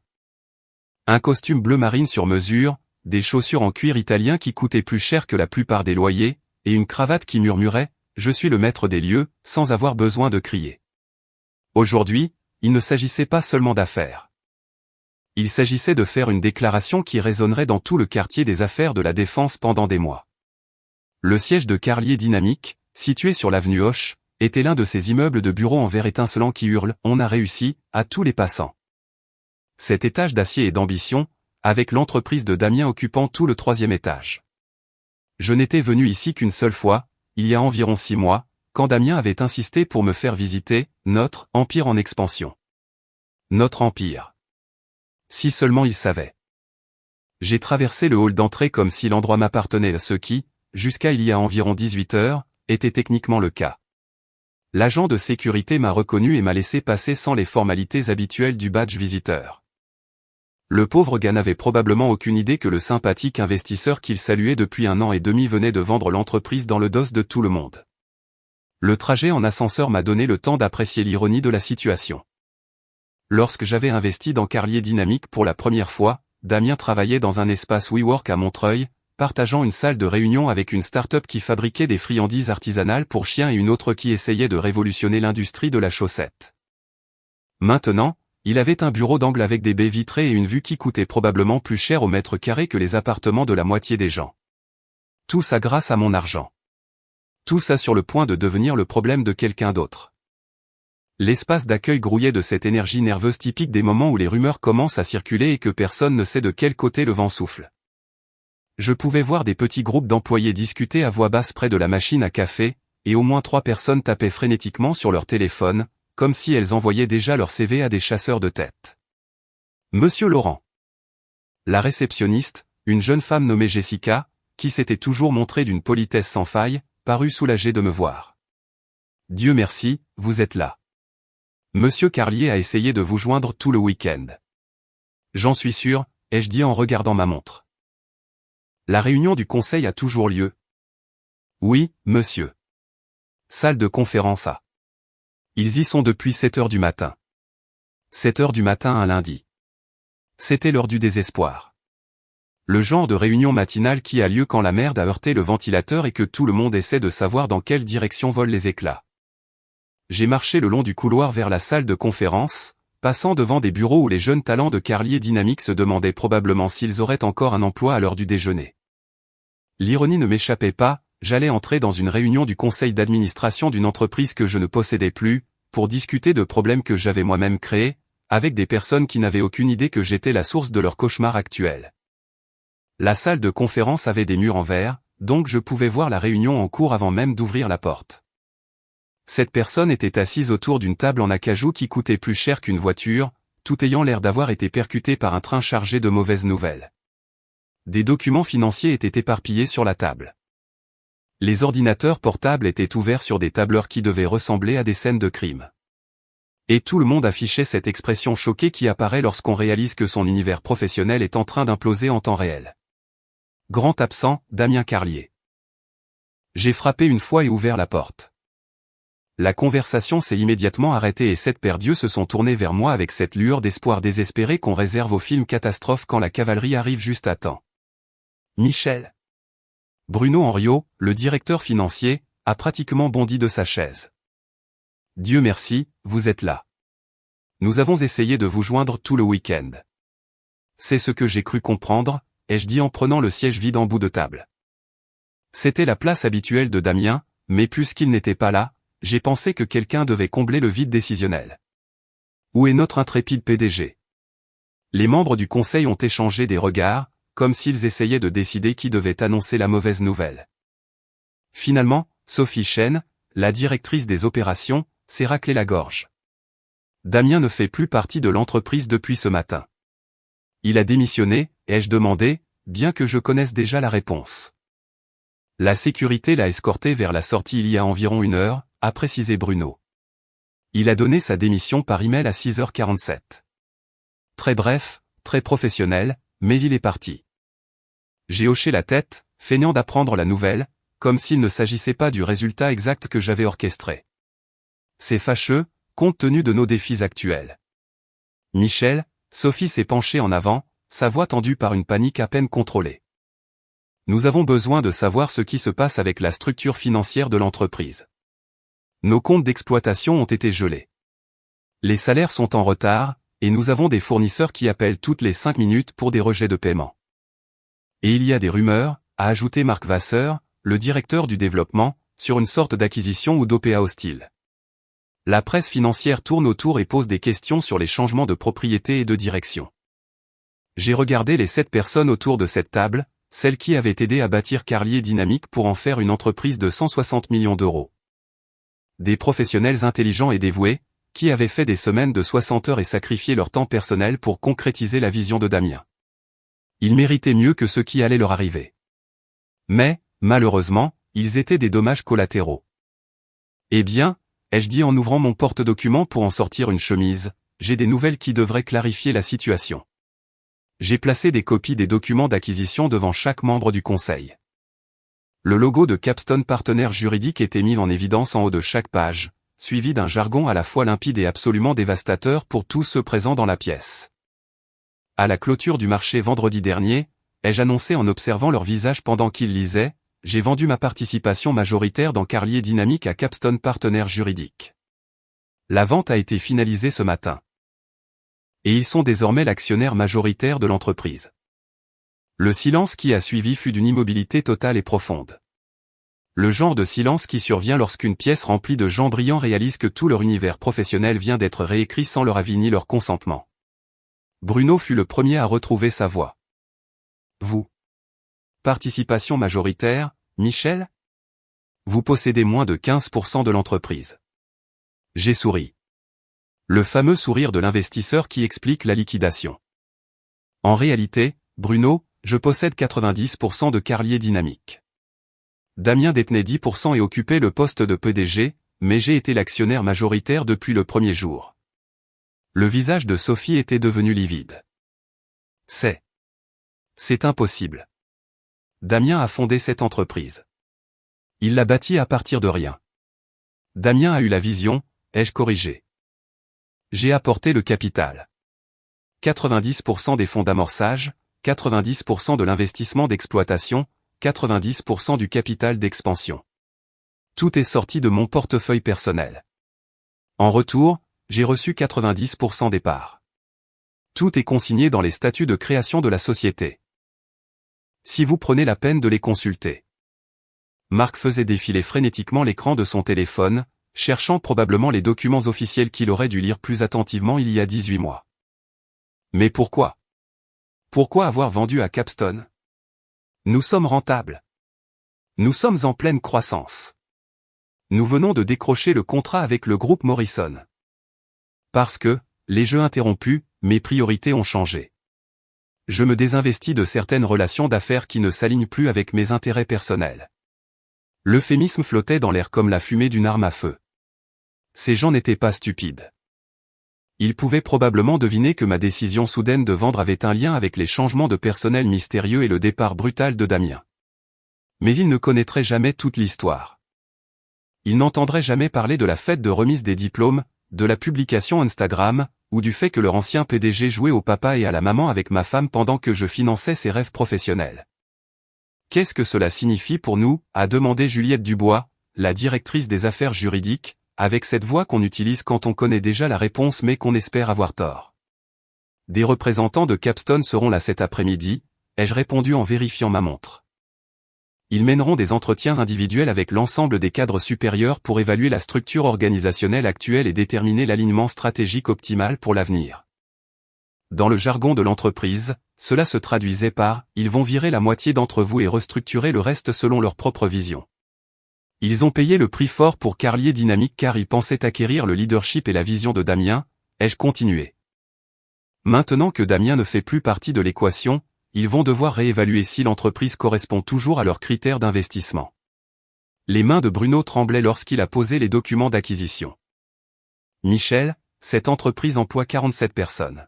Un costume bleu marine sur mesure, des chaussures en cuir italien qui coûtaient plus cher que la plupart des loyers, et une cravate qui murmurait « Je suis le maître des lieux », sans avoir besoin de crier. Aujourd'hui, il ne s'agissait pas seulement d'affaires. Il s'agissait de faire une déclaration qui résonnerait dans tout le quartier des affaires de la Défense pendant des mois. Le siège de Carlier Dynamique, situé sur l'avenue Hoche, était l'un de ces immeubles de bureaux en verre étincelant qui hurlent « On a réussi » à tous les passants. Cet étage d'acier et d'ambition, avec l'entreprise de Damien occupant tout le 3e étage. Je n'étais venu ici qu'une seule fois, il y a environ 6 mois, quand Damien avait insisté pour me faire visiter notre empire en expansion. Notre empire. Si seulement il savait. J'ai traversé le hall d'entrée comme si l'endroit m'appartenait à ceux qui, jusqu'à il y a environ 18 heures, était techniquement le cas. L'agent de sécurité m'a reconnu et m'a laissé passer sans les formalités habituelles du badge visiteur. Le pauvre gars n'avait probablement aucune idée que le sympathique investisseur qu'il saluait depuis 1 an et demi venait de vendre l'entreprise dans le dos de tout le monde. Le trajet en ascenseur m'a donné le temps d'apprécier l'ironie de la situation. Lorsque j'avais investi dans Carlier Dynamics pour la première fois, Damien travaillait dans un espace WeWork à Montreuil, partageant une salle de réunion avec une start-up qui fabriquait des friandises artisanales pour chiens et une autre qui essayait de révolutionner l'industrie de la chaussette. Maintenant, il avait un bureau d'angle avec des baies vitrées et une vue qui coûtait probablement plus cher au mètre carré que les appartements de la moitié des gens. Tout ça grâce à mon argent. Tout ça sur le point de devenir le problème de quelqu'un d'autre. L'espace d'accueil grouillait de cette énergie nerveuse typique des moments où les rumeurs commencent à circuler et que personne ne sait de quel côté le vent souffle. Je pouvais voir des petits groupes d'employés discuter à voix basse près de la machine à café, et au moins 3 personnes tapaient frénétiquement sur leur téléphone, comme si elles envoyaient déjà leur CV à des chasseurs de tête. Monsieur Laurent. La réceptionniste, une jeune femme nommée Jessica, qui s'était toujours montrée d'une politesse sans faille, parut soulagée de me voir. Dieu merci, vous êtes là. Monsieur Carlier a essayé de vous joindre tout le week-end. J'en suis sûr, ai-je dit en regardant ma montre. La réunion du conseil a toujours lieu. Oui, monsieur. Salle de conférence A. Ils y sont depuis 7 heures du matin. 7 heures du matin un lundi. C'était l'heure du désespoir. Le genre de réunion matinale qui a lieu quand la merde a heurté le ventilateur et que tout le monde essaie de savoir dans quelle direction volent les éclats. J'ai marché le long du couloir vers la salle de conférence, passant devant des bureaux où les jeunes talents de Carlier Dynamics se demandaient probablement s'ils auraient encore un emploi à l'heure du déjeuner. L'ironie ne m'échappait pas, j'allais entrer dans une réunion du conseil d'administration d'une entreprise que je ne possédais plus, pour discuter de problèmes que j'avais moi-même créés, avec des personnes qui n'avaient aucune idée que j'étais la source de leur cauchemar actuel. La salle de conférence avait des murs en verre, donc je pouvais voir la réunion en cours avant même d'ouvrir la porte. Cette personne était assise autour d'une table en acajou qui coûtait plus cher qu'une voiture, tout ayant l'air d'avoir été percuté par un train chargé de mauvaises nouvelles. Des documents financiers étaient éparpillés sur la table. Les ordinateurs portables étaient ouverts sur des tableurs qui devaient ressembler à des scènes de crime. Et tout le monde affichait cette expression choquée qui apparaît lorsqu'on réalise que son univers professionnel est en train d'imploser en temps réel. Grand absent, Damien Carlier. J'ai frappé une fois et ouvert la porte. La conversation s'est immédiatement arrêtée et 7 paires d'yeux se sont tournés vers moi avec cette lueur d'espoir désespéré qu'on réserve aux films catastrophes quand la cavalerie arrive juste à temps. Michel. Bruno Henriot, le directeur financier, a pratiquement bondi de sa chaise. Dieu merci, vous êtes là. Nous avons essayé de vous joindre tout le week-end. C'est ce que j'ai cru comprendre, ai-je dit en prenant le siège vide en bout de table. C'était la place habituelle de Damien, mais puisqu'il n'était pas là, j'ai pensé que quelqu'un devait combler le vide décisionnel. Où est notre intrépide PDG? Les membres du conseil ont échangé des regards, comme s'ils essayaient de décider qui devait annoncer la mauvaise nouvelle. Finalement, Sophie Chen, la directrice des opérations, s'est raclé la gorge. Damien ne fait plus partie de l'entreprise depuis ce matin. Il a démissionné, ai-je demandé, bien que je connaisse déjà la réponse. La sécurité l'a escorté vers la sortie il y a environ 1 heure, a précisé Bruno. Il a donné sa démission par email à 6h47. Très bref, très professionnel, mais il est parti. J'ai hoché la tête, feignant d'apprendre la nouvelle, comme s'il ne s'agissait pas du résultat exact que j'avais orchestré. C'est fâcheux, compte tenu de nos défis actuels. Michel, Sophie s'est penchée en avant, sa voix tendue par une panique à peine contrôlée. Nous avons besoin de savoir ce qui se passe avec la structure financière de l'entreprise. Nos comptes d'exploitation ont été gelés. Les salaires sont en retard, et nous avons des fournisseurs qui appellent toutes les 5 minutes pour des rejets de paiement. Et il y a des rumeurs, a ajouté Marc Vasseur, le directeur du développement, sur une sorte d'acquisition ou d'OPA hostile. La presse financière tourne autour et pose des questions sur les changements de propriété et de direction. J'ai regardé les 7 personnes autour de cette table, celles qui avaient aidé à bâtir Carlier Dynamics pour en faire une entreprise de 160 millions d'euros. Des professionnels intelligents et dévoués, qui avaient fait des semaines de 60 heures et sacrifié leur temps personnel pour concrétiser la vision de Damien. Ils méritaient mieux que ce qui allait leur arriver. Mais, malheureusement, ils étaient des dommages collatéraux. Eh bien, ai-je dit en ouvrant mon porte-document pour en sortir une chemise, j'ai des nouvelles qui devraient clarifier la situation. J'ai placé des copies des documents d'acquisition devant chaque membre du conseil. Le logo de Capstone Partenaires Juridiques était mis en évidence en haut de chaque page, suivi d'un jargon à la fois limpide et absolument dévastateur pour tous ceux présents dans la pièce. À la clôture du marché vendredi dernier, ai-je annoncé en observant leur visage pendant qu'ils lisaient, j'ai vendu ma participation majoritaire dans Carlier Dynamique à Capstone Partenaires Juridiques. La vente a été finalisée ce matin. Et ils sont désormais l'actionnaire majoritaire de l'entreprise. Le silence qui a suivi fut d'une immobilité totale et profonde. Le genre de silence qui survient lorsqu'une pièce remplie de gens brillants réalise que tout leur univers professionnel vient d'être réécrit sans leur avis ni leur consentement. Bruno fut le premier à retrouver sa voix. Vous. Participation majoritaire, Michel? Vous possédez moins de 15% de l'entreprise. J'ai souri. Le fameux sourire de l'investisseur qui explique la liquidation. En réalité, Bruno, je possède 90% de Carlier Dynamique. Damien détenait 10% et occupait le poste de PDG, mais j'ai été l'actionnaire majoritaire depuis le premier jour. Le visage de Sophie était devenu livide. C'est impossible. Damien a fondé cette entreprise. Il l'a bâtie à partir de rien. Damien a eu la vision, ai-je corrigé. J'ai apporté le capital. 90% des fonds d'amorçage, 90% de l'investissement d'exploitation, 90% du capital d'expansion. Tout est sorti de mon portefeuille personnel. En retour, j'ai reçu 90% des parts. Tout est consigné dans les statuts de création de la société. Si vous prenez la peine de les consulter. Marc faisait défiler frénétiquement l'écran de son téléphone, cherchant probablement les documents officiels qu'il aurait dû lire plus attentivement il y a 18 mois. Mais pourquoi? Pourquoi avoir vendu à Capstone? Nous sommes rentables. Nous sommes en pleine croissance. Nous venons de décrocher le contrat avec le groupe Morrison. Parce que, les jeux interrompus, mes priorités ont changé. Je me désinvestis de certaines relations d'affaires qui ne s'alignent plus avec mes intérêts personnels. L'euphémisme flottait dans l'air comme la fumée d'une arme à feu. Ces gens n'étaient pas stupides. Ils pouvaient probablement deviner que ma décision soudaine de vendre avait un lien avec les changements de personnel mystérieux et le départ brutal de Damien. Mais ils ne connaîtraient jamais toute l'histoire. Ils n'entendraient jamais parler de la fête de remise des diplômes, de la publication Instagram, ou du fait que leur ancien PDG jouait au papa et à la maman avec ma femme pendant que je finançais ses rêves professionnels. Qu'est-ce que cela signifie pour nous, a demandé Juliette Dubois, la directrice des affaires juridiques, avec cette voix qu'on utilise quand on connaît déjà la réponse mais qu'on espère avoir tort. Des représentants de Capstone seront là cet après-midi, ai-je répondu en vérifiant ma montre. Ils mèneront des entretiens individuels avec l'ensemble des cadres supérieurs pour évaluer la structure organisationnelle actuelle et déterminer l'alignement stratégique optimal pour l'avenir. Dans le jargon de l'entreprise, cela se traduisait par « ils vont virer la moitié d'entre vous et restructurer le reste selon leur propre vision ». Ils ont payé le prix fort pour Carlier Dynamique car ils pensaient acquérir le leadership et la vision de Damien, ai-je continué. Maintenant que Damien ne fait plus partie de l'équation, ils vont devoir réévaluer si l'entreprise correspond toujours à leurs critères d'investissement. Les mains de Bruno tremblaient lorsqu'il a posé les documents d'acquisition. Michel, cette entreprise emploie 47 personnes.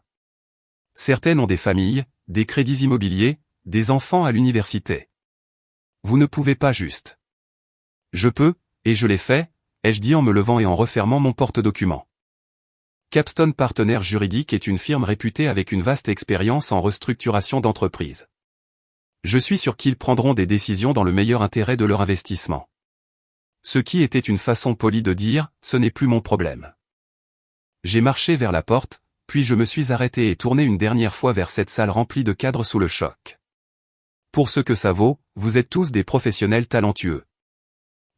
Certaines ont des familles, des crédits immobiliers, des enfants à l'université. Vous ne pouvez pas juste. Je peux, et je l'ai fait, ai-je dit en me levant et en refermant mon porte-document. Capstone Partenaires Juridiques est une firme réputée avec une vaste expérience en restructuration d'entreprise. Je suis sûr qu'ils prendront des décisions dans le meilleur intérêt de leur investissement. Ce qui était une façon polie de dire, ce n'est plus mon problème. J'ai marché vers la porte, puis je me suis arrêté et tourné une dernière fois vers cette salle remplie de cadres sous le choc. Pour ce que ça vaut, vous êtes tous des professionnels talentueux.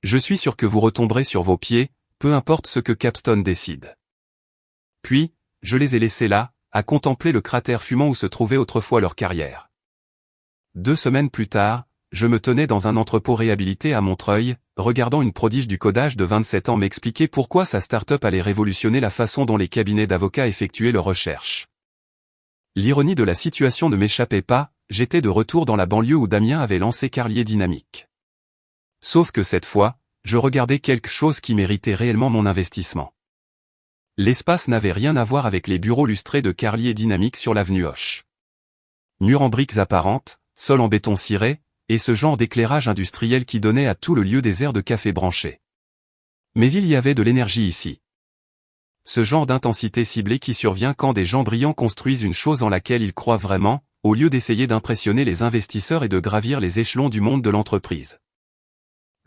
Je suis sûr que vous retomberez sur vos pieds, peu importe ce que Capstone décide. Puis, je les ai laissés là, à contempler le cratère fumant où se trouvait autrefois leur carrière. 2 semaines plus tard, je me tenais dans un entrepôt réhabilité à Montreuil, regardant une prodige du codage de 27 ans m'expliquer pourquoi sa start-up allait révolutionner la façon dont les cabinets d'avocats effectuaient leurs recherches. L'ironie de la situation ne m'échappait pas, j'étais de retour dans la banlieue où Damien avait lancé Carlier Dynamique. Sauf que cette fois, je regardais quelque chose qui méritait réellement mon investissement. L'espace n'avait rien à voir avec les bureaux lustrés de Carlier Dynamics sur l'avenue Hoche. Murs en briques apparentes, sol en béton ciré, et ce genre d'éclairage industriel qui donnait à tout le lieu des airs de café branchés. Mais il y avait de l'énergie ici. Ce genre d'intensité ciblée qui survient quand des gens brillants construisent une chose en laquelle ils croient vraiment, au lieu d'essayer d'impressionner les investisseurs et de gravir les échelons du monde de l'entreprise.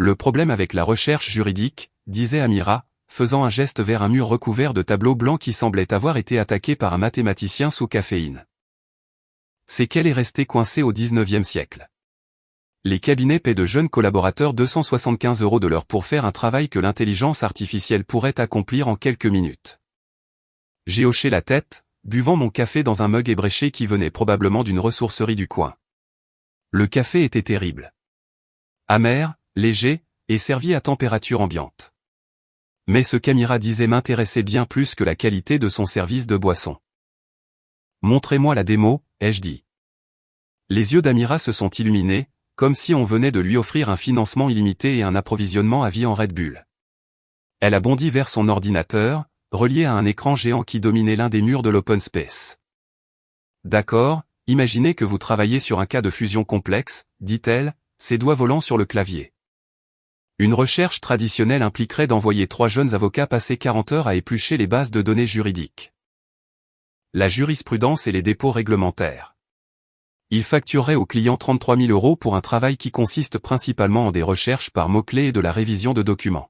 Le problème avec la recherche juridique, disait Amira, faisant un geste vers un mur recouvert de tableaux blancs qui semblait avoir été attaqué par un mathématicien sous caféine. C'est qu'elle est restée coincée au XIXe siècle. Les cabinets paient de jeunes collaborateurs 275 € de l'heure pour faire un travail que l'intelligence artificielle pourrait accomplir en quelques minutes. J'ai hoché la tête, buvant mon café dans un mug ébréché qui venait probablement d'une ressourcerie du coin. Le café était terrible. Amer, léger, et servi à température ambiante. Mais ce qu'Amira disait m'intéressait bien plus que la qualité de son service de boisson. « Montrez-moi la démo », ai-je dit. Les yeux d'Amira se sont illuminés, comme si on venait de lui offrir un financement illimité et un approvisionnement à vie en Red Bull. Elle a bondi vers son ordinateur, relié à un écran géant qui dominait l'un des murs de l'open space. « D'accord, imaginez que vous travaillez sur un cas de fusion complexe, dit-elle, ses doigts volant sur le clavier. Une recherche traditionnelle impliquerait d'envoyer 3 jeunes avocats passer 40 heures à éplucher les bases de données juridiques. La jurisprudence et les dépôts réglementaires. Ils factureraient aux clients 33 000 € pour un travail qui consiste principalement en des recherches par mots-clés et de la révision de documents.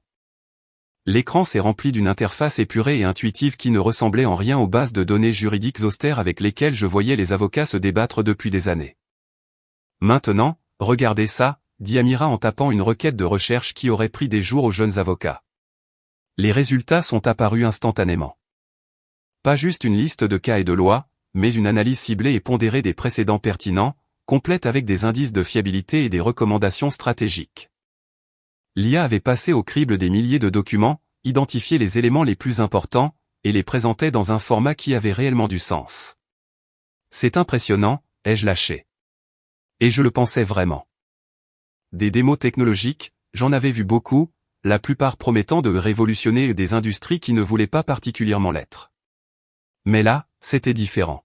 L'écran s'est rempli d'une interface épurée et intuitive qui ne ressemblait en rien aux bases de données juridiques austères avec lesquelles je voyais les avocats se débattre depuis des années. Maintenant, regardez ça, dit Amira en tapant une requête de recherche qui aurait pris des jours aux jeunes avocats. Les résultats sont apparus instantanément. Pas juste une liste de cas et de lois, mais une analyse ciblée et pondérée des précédents pertinents, complète avec des indices de fiabilité et des recommandations stratégiques. L'IA avait passé au crible des milliers de documents, identifié les éléments les plus importants, et les présentait dans un format qui avait réellement du sens. C'est impressionnant, ai-je lâché. Et je le pensais vraiment. Des démos technologiques, j'en avais vu beaucoup, la plupart promettant de révolutionner des industries qui ne voulaient pas particulièrement l'être. Mais là, c'était différent.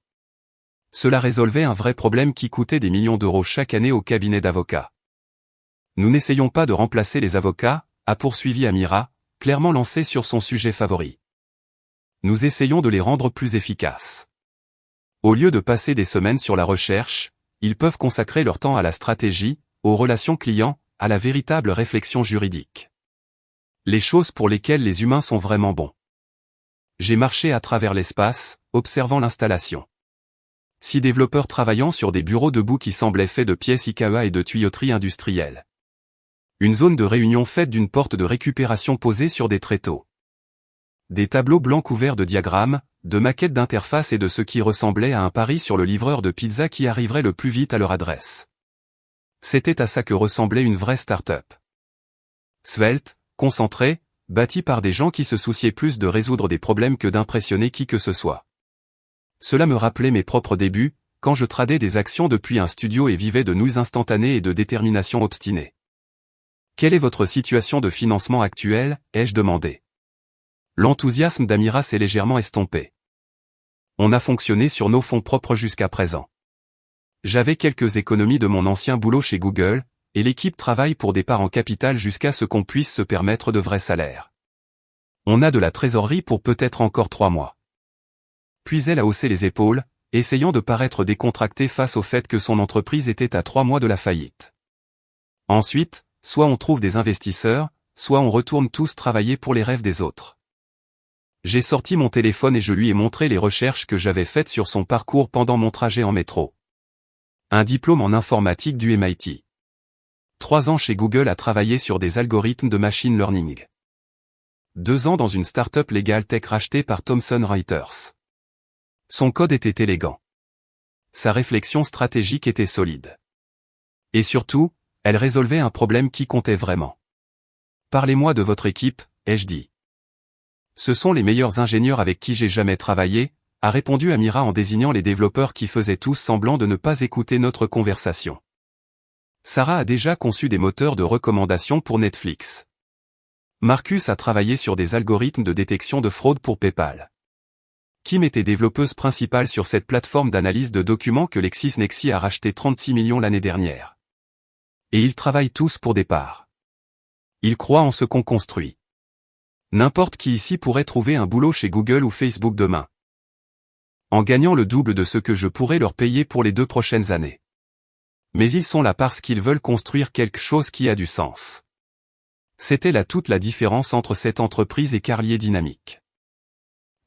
Cela résolvait un vrai problème qui coûtait des millions d'euros chaque année au cabinet d'avocats. Nous n'essayons pas de remplacer les avocats, a poursuivi Amira, clairement lancée sur son sujet favori. Nous essayons de les rendre plus efficaces. Au lieu de passer des semaines sur la recherche, ils peuvent consacrer leur temps à la stratégie, aux relations clients, à la véritable réflexion juridique. Les choses pour lesquelles les humains sont vraiment bons. J'ai marché à travers l'espace, observant l'installation. 6 développeurs travaillant sur des bureaux debout qui semblaient faits de pièces IKEA et de tuyauterie industrielle. Une zone de réunion faite d'une porte de récupération posée sur des tréteaux. Des tableaux blancs couverts de diagrammes, de maquettes d'interface et de ce qui ressemblait à un pari sur le livreur de pizza qui arriverait le plus vite à leur adresse. C'était à ça que ressemblait une vraie start-up. Svelte, concentrée, bâtie par des gens qui se souciaient plus de résoudre des problèmes que d'impressionner qui que ce soit. Cela me rappelait mes propres débuts, quand je tradais des actions depuis un studio et vivais de nouilles instantanées et de détermination obstinée. Quelle est votre situation de financement actuelle, ai-je demandé. L'enthousiasme d'Amira s'est légèrement estompé. On a fonctionné sur nos fonds propres jusqu'à présent. J'avais quelques économies de mon ancien boulot chez Google, et l'équipe travaille pour des parts en capital jusqu'à ce qu'on puisse se permettre de vrais salaires. On a de la trésorerie pour peut-être encore 3 mois. Puis elle a haussé les épaules, essayant de paraître décontractée face au fait que son entreprise était à 3 mois de la faillite. Ensuite, soit on trouve des investisseurs, soit on retourne tous travailler pour les rêves des autres. J'ai sorti mon téléphone et je lui ai montré les recherches que j'avais faites sur son parcours pendant mon trajet en métro. Un diplôme en informatique du MIT. 3 ans chez Google à travailler sur des algorithmes de machine learning. 2 ans dans une start-up legal tech rachetée par Thomson Reuters. Son code était élégant. Sa réflexion stratégique était solide. Et surtout, elle résolvait un problème qui comptait vraiment. Parlez-moi de votre équipe, ai-je dit. Ce sont les meilleurs ingénieurs avec qui j'ai jamais travaillé, a répondu Amira en désignant les développeurs qui faisaient tous semblant de ne pas écouter notre conversation. Sarah a déjà conçu des moteurs de recommandation pour Netflix. Marcus a travaillé sur des algorithmes de détection de fraude pour PayPal. Kim était développeuse principale sur cette plateforme d'analyse de documents que LexisNexis a racheté 36 millions l'année dernière. Et ils travaillent tous pour des parts. Ils croient en ce qu'on construit. N'importe qui ici pourrait trouver un boulot chez Google ou Facebook demain. En gagnant le double de ce que je pourrais leur payer pour les 2 prochaines années. Mais ils sont là parce qu'ils veulent construire quelque chose qui a du sens. C'était là toute la différence entre cette entreprise et Carlier Dynamique.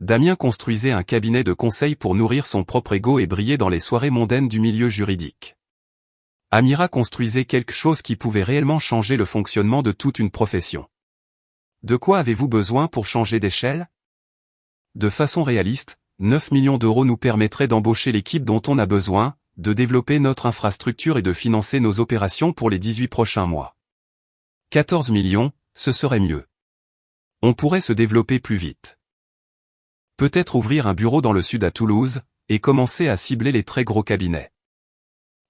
Damien construisait un cabinet de conseil pour nourrir son propre ego et briller dans les soirées mondaines du milieu juridique. Amira construisait quelque chose qui pouvait réellement changer le fonctionnement de toute une profession. De quoi avez-vous besoin pour changer d'échelle? De façon réaliste, 9 millions d'euros nous permettraient d'embaucher l'équipe dont on a besoin, de développer notre infrastructure et de financer nos opérations pour les 18 prochains mois. 14 millions, ce serait mieux. On pourrait se développer plus vite. Peut-être ouvrir un bureau dans le sud à Toulouse, et commencer à cibler les très gros cabinets.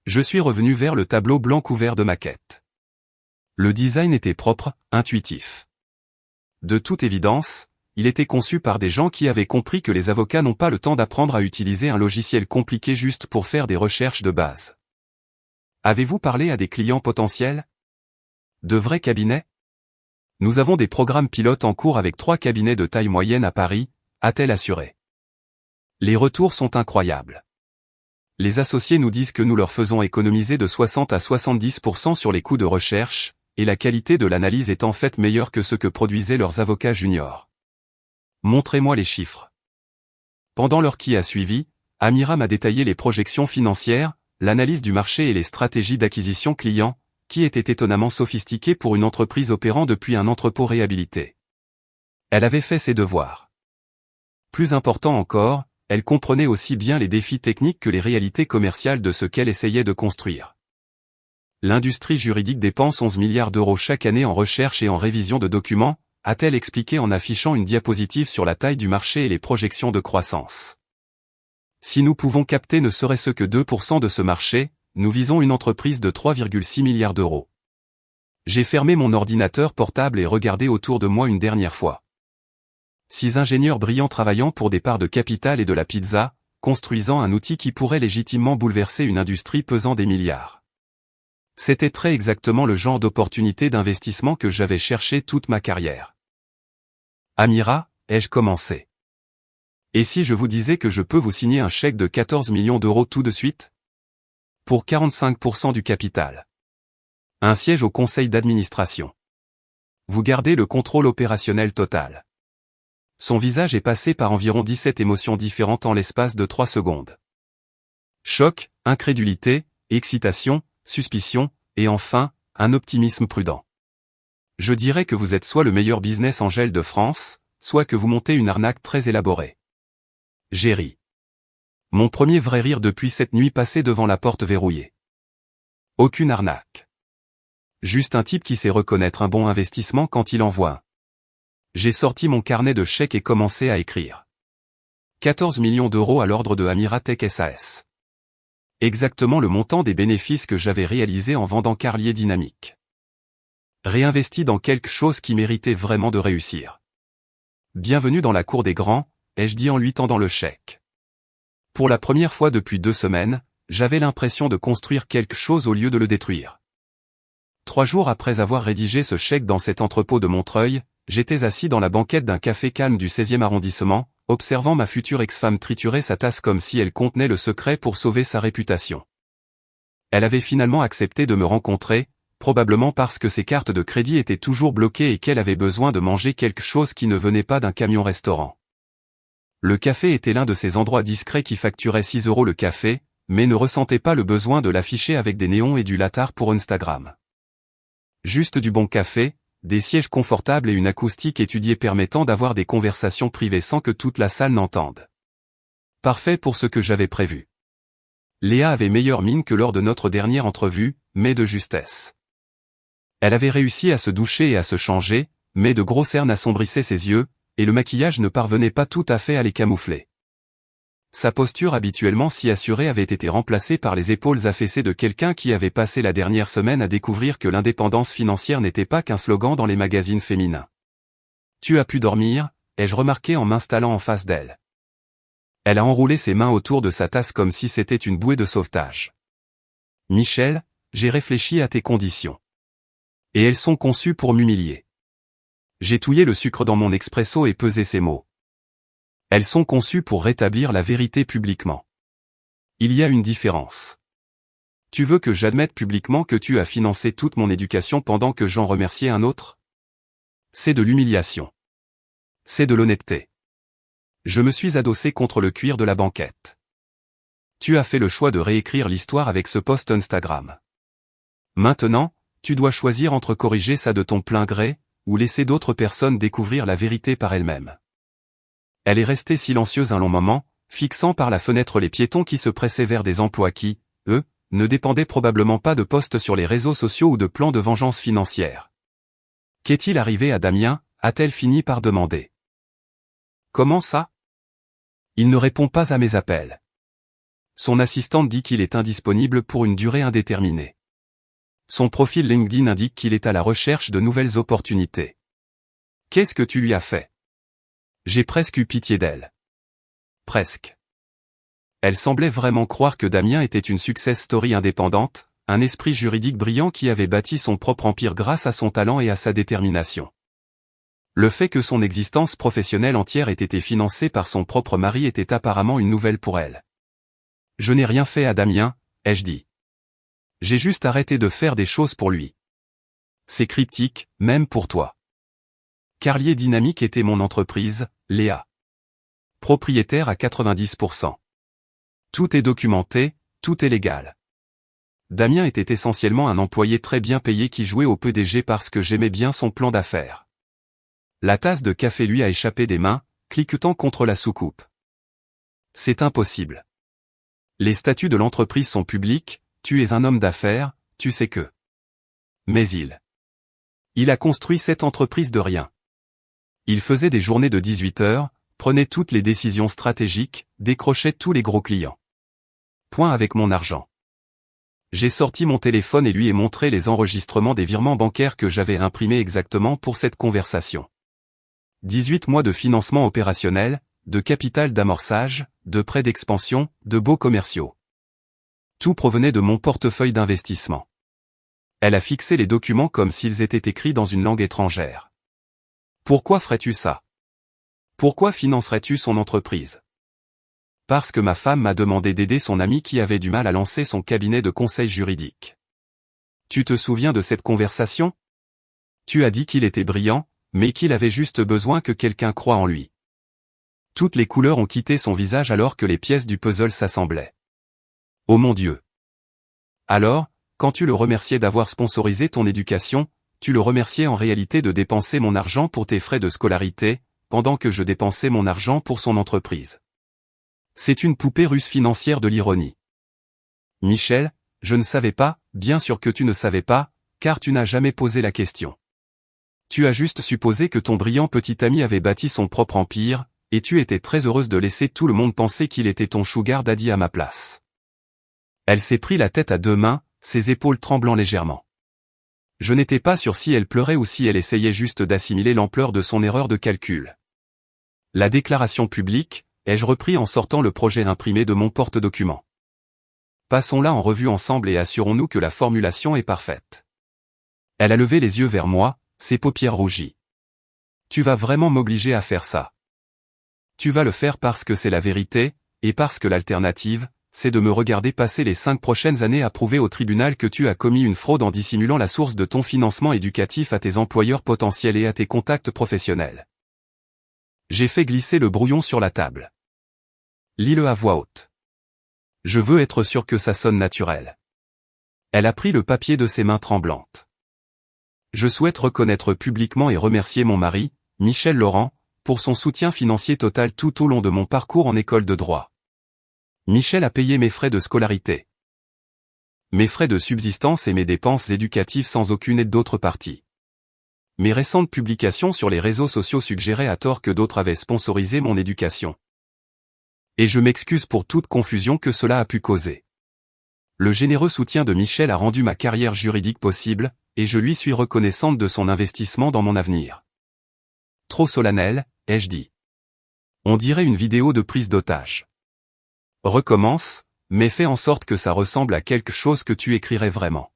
Je suis revenu vers le tableau blanc couvert de maquettes. Le design était propre, intuitif. De toute évidence, il était conçu par des gens qui avaient compris que les avocats n'ont pas le temps d'apprendre à utiliser un logiciel compliqué juste pour faire des recherches de base. Avez-vous parlé à des clients potentiels? De vrais cabinets? Nous avons des programmes pilotes en cours avec 3 cabinets de taille moyenne à Paris, a-t-elle assuré. Les retours sont incroyables. Les associés nous disent que nous leur faisons économiser de 60 à 70% sur les coûts de recherche, et la qualité de l'analyse est en fait meilleure que ce que produisaient leurs avocats juniors. Montrez-moi les chiffres. Pendant l'heure qui a suivi, Amira m'a détaillé les projections financières, l'analyse du marché et les stratégies d'acquisition client, qui étaient étonnamment sophistiquées pour une entreprise opérant depuis un entrepôt réhabilité. Elle avait fait ses devoirs. Plus important encore, elle comprenait aussi bien les défis techniques que les réalités commerciales de ce qu'elle essayait de construire. L'industrie juridique dépense 11 milliards d'euros chaque année en recherche et en révision de documents, a-t-elle expliqué en affichant une diapositive sur la taille du marché et les projections de croissance. Si nous pouvons capter ne serait-ce que 2% de ce marché, nous visons une entreprise de 3,6 milliards d'euros. J'ai fermé mon ordinateur portable et regardé autour de moi une dernière fois. 6 ingénieurs brillants travaillant pour des parts de capital et de la pizza, construisant un outil qui pourrait légitimement bouleverser une industrie pesant des milliards. C'était très exactement le genre d'opportunité d'investissement que j'avais cherché toute ma carrière. Amira, ai-je commencé. Et si je vous disais que je peux vous signer un chèque de 14 millions d'euros tout de suite? Pour 45% du capital. Un siège au conseil d'administration. Vous gardez le contrôle opérationnel total. Son visage est passé par environ 17 émotions différentes en l'espace de 3 secondes. Choc, incrédulité, excitation, suspicion, et enfin, un optimisme prudent. Je dirais que vous êtes soit le meilleur business angel de France, soit que vous montez une arnaque très élaborée. J'ai ri. Mon premier vrai rire depuis cette nuit passée devant la porte verrouillée. Aucune arnaque. Juste un type qui sait reconnaître un bon investissement quand il en voit un. J'ai sorti mon carnet de chèques et commencé à écrire. 14 millions d'euros à l'ordre de Amira Tech SAS. Exactement le montant des bénéfices que j'avais réalisés en vendant Carlier Dynamique. Réinvesti dans quelque chose qui méritait vraiment de réussir. Bienvenue dans la cour des grands, ai-je dit en lui tendant le chèque. Pour la première fois depuis 2 semaines, j'avais l'impression de construire quelque chose au lieu de le détruire. 3 jours après avoir rédigé ce chèque dans cet entrepôt de Montreuil, j'étais assis dans la banquette d'un café calme du 16e arrondissement, observant ma future ex-femme triturer sa tasse comme si elle contenait le secret pour sauver sa réputation. Elle avait finalement accepté de me rencontrer, probablement parce que ses cartes de crédit étaient toujours bloquées et qu'elle avait besoin de manger quelque chose qui ne venait pas d'un camion-restaurant. Le café était l'un de ces endroits discrets qui facturaient 6 € le café, mais ne ressentaient pas le besoin de l'afficher avec des néons et du latar pour Instagram. Juste du bon café, des sièges confortables et une acoustique étudiée permettant d'avoir des conversations privées sans que toute la salle n'entende. Parfait pour ce que j'avais prévu. Léa avait meilleure mine que lors de notre dernière entrevue, mais de justesse. Elle avait réussi à se doucher et à se changer, mais de gros cernes assombrissaient ses yeux, et le maquillage ne parvenait pas tout à fait à les camoufler. Sa posture habituellement si assurée avait été remplacée par les épaules affaissées de quelqu'un qui avait passé la dernière semaine à découvrir que l'indépendance financière n'était pas qu'un slogan dans les magazines féminins. « Tu as pu dormir ?» ai-je remarqué en m'installant en face d'elle. Elle a enroulé ses mains autour de sa tasse comme si c'était une bouée de sauvetage. « Michel, j'ai réfléchi à tes conditions. Et elles sont conçues pour m'humilier. J'ai touillé le sucre dans mon expresso et pesé ces mots. Elles sont conçues pour rétablir la vérité publiquement. Il y a une différence. Tu veux que j'admette publiquement que tu as financé toute mon éducation pendant que j'en remerciais un autre? C'est de l'humiliation. C'est de l'honnêteté. Je me suis adossé contre le cuir de la banquette. Tu as fait le choix de réécrire l'histoire avec ce post Instagram. Maintenant, tu dois choisir entre corriger ça de ton plein gré, ou laisser d'autres personnes découvrir la vérité par elles-mêmes. Elle est restée silencieuse un long moment, fixant par la fenêtre les piétons qui se pressaient vers des emplois qui, eux, ne dépendaient probablement pas de posts sur les réseaux sociaux ou de plans de vengeance financière. Qu'est-il arrivé à Damien, a-t-elle fini par demander. Comment ça? Il ne répond pas à mes appels. Son assistante dit qu'il est indisponible pour une durée indéterminée. Son profil LinkedIn indique qu'il est à la recherche de nouvelles opportunités. Qu'est-ce que tu lui as fait? J'ai presque eu pitié d'elle. Presque. Elle semblait vraiment croire que Damien était une success story indépendante, un esprit juridique brillant qui avait bâti son propre empire grâce à son talent et à sa détermination. Le fait que son existence professionnelle entière ait été financée par son propre mari était apparemment une nouvelle pour elle. Je n'ai rien fait à Damien, ai-je dit. J'ai juste arrêté de faire des choses pour lui. C'est cryptique, même pour toi. Carlier Dynamique était mon entreprise, Léa. Propriétaire à 90%. Tout est documenté, tout est légal. Damien était essentiellement un employé très bien payé qui jouait au PDG parce que j'aimais bien son plan d'affaires. La tasse de café lui a échappé des mains, cliquetant contre la soucoupe. C'est impossible. Les statuts de l'entreprise sont publics, tu es un homme d'affaires, tu sais que. Mais il a construit cette entreprise de rien. Il faisait des journées de 18 heures, prenait toutes les décisions stratégiques, décrochait tous les gros clients. Point avec mon argent. J'ai sorti mon téléphone et lui ai montré les enregistrements des virements bancaires que j'avais imprimés exactement pour cette conversation. 18 mois de financement opérationnel, de capital d'amorçage, de prêts d'expansion, de baux commerciaux. Tout provenait de mon portefeuille d'investissement. Elle a fixé les documents comme s'ils étaient écrits dans une langue étrangère. Pourquoi ferais-tu ça? Pourquoi financerais-tu son entreprise? Parce que ma femme m'a demandé d'aider son ami qui avait du mal à lancer son cabinet de conseil juridique. Tu te souviens de cette conversation? Tu as dit qu'il était brillant, mais qu'il avait juste besoin que quelqu'un croie en lui. Toutes les couleurs ont quitté son visage alors que les pièces du puzzle s'assemblaient. Oh mon Dieu! Alors, quand tu le remerciais d'avoir sponsorisé ton éducation, tu le remerciais en réalité de dépenser mon argent pour tes frais de scolarité, pendant que je dépensais mon argent pour son entreprise. C'est une poupée russe financière de l'ironie. Michel, je ne savais pas, bien sûr que tu ne savais pas, car tu n'as jamais posé la question. Tu as juste supposé que ton brillant petit ami avait bâti son propre empire, et tu étais très heureuse de laisser tout le monde penser qu'il était ton sugar daddy à ma place. Elle s'est pris la tête à deux mains, ses épaules tremblant légèrement. Je n'étais pas sûr si elle pleurait ou si elle essayait juste d'assimiler l'ampleur de son erreur de calcul. La déclaration publique, ai-je repris en sortant le projet imprimé de mon porte-document. Passons-la en revue ensemble et assurons-nous que la formulation est parfaite. Elle a levé les yeux vers moi, ses paupières rougies. Tu vas vraiment m'obliger à faire ça. Tu vas le faire parce que c'est la vérité, et parce que l'alternative, c'est de me regarder passer les 5 prochaines années à prouver au tribunal que tu as commis une fraude en dissimulant la source de ton financement éducatif à tes employeurs potentiels et à tes contacts professionnels. J'ai fait glisser le brouillon sur la table. Lis-le à voix haute. Je veux être sûr que ça sonne naturel. Elle a pris le papier de ses mains tremblantes. Je souhaite reconnaître publiquement et remercier mon mari, Michel Laurent, pour son soutien financier total tout au long de mon parcours en école de droit. Michel a payé mes frais de scolarité, mes frais de subsistance et mes dépenses éducatives sans aucune aide d'autre partie. Mes récentes publications sur les réseaux sociaux suggéraient à tort que d'autres avaient sponsorisé mon éducation. Et je m'excuse pour toute confusion que cela a pu causer. Le généreux soutien de Michel a rendu ma carrière juridique possible, et je lui suis reconnaissante de son investissement dans mon avenir. Trop solennel, ai-je dit. On dirait une vidéo de prise d'otage. Recommence, mais fais en sorte que ça ressemble à quelque chose que tu écrirais vraiment.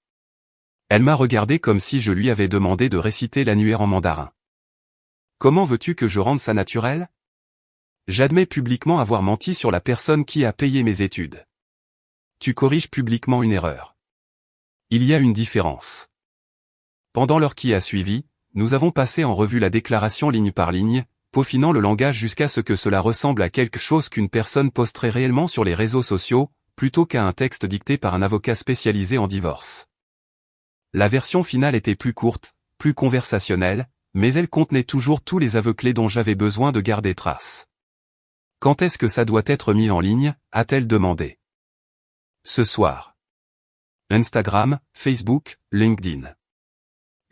Elle m'a regardé comme si je lui avais demandé de réciter l'annuaire en mandarin. Comment veux-tu que je rende ça naturel? J'admets publiquement avoir menti sur la personne qui a payé mes études. Tu corriges publiquement une erreur. Il y a une différence. Pendant l'heure qui a suivi, nous avons passé en revue la déclaration ligne par ligne, peaufinant le langage jusqu'à ce que cela ressemble à quelque chose qu'une personne posterait réellement sur les réseaux sociaux, plutôt qu'à un texte dicté par un avocat spécialisé en divorce. La version finale était plus courte, plus conversationnelle, mais elle contenait toujours tous les aveux clés dont j'avais besoin de garder trace. Quand est-ce que ça doit être mis en ligne, a-t-elle demandé. Ce soir. Instagram, Facebook, LinkedIn.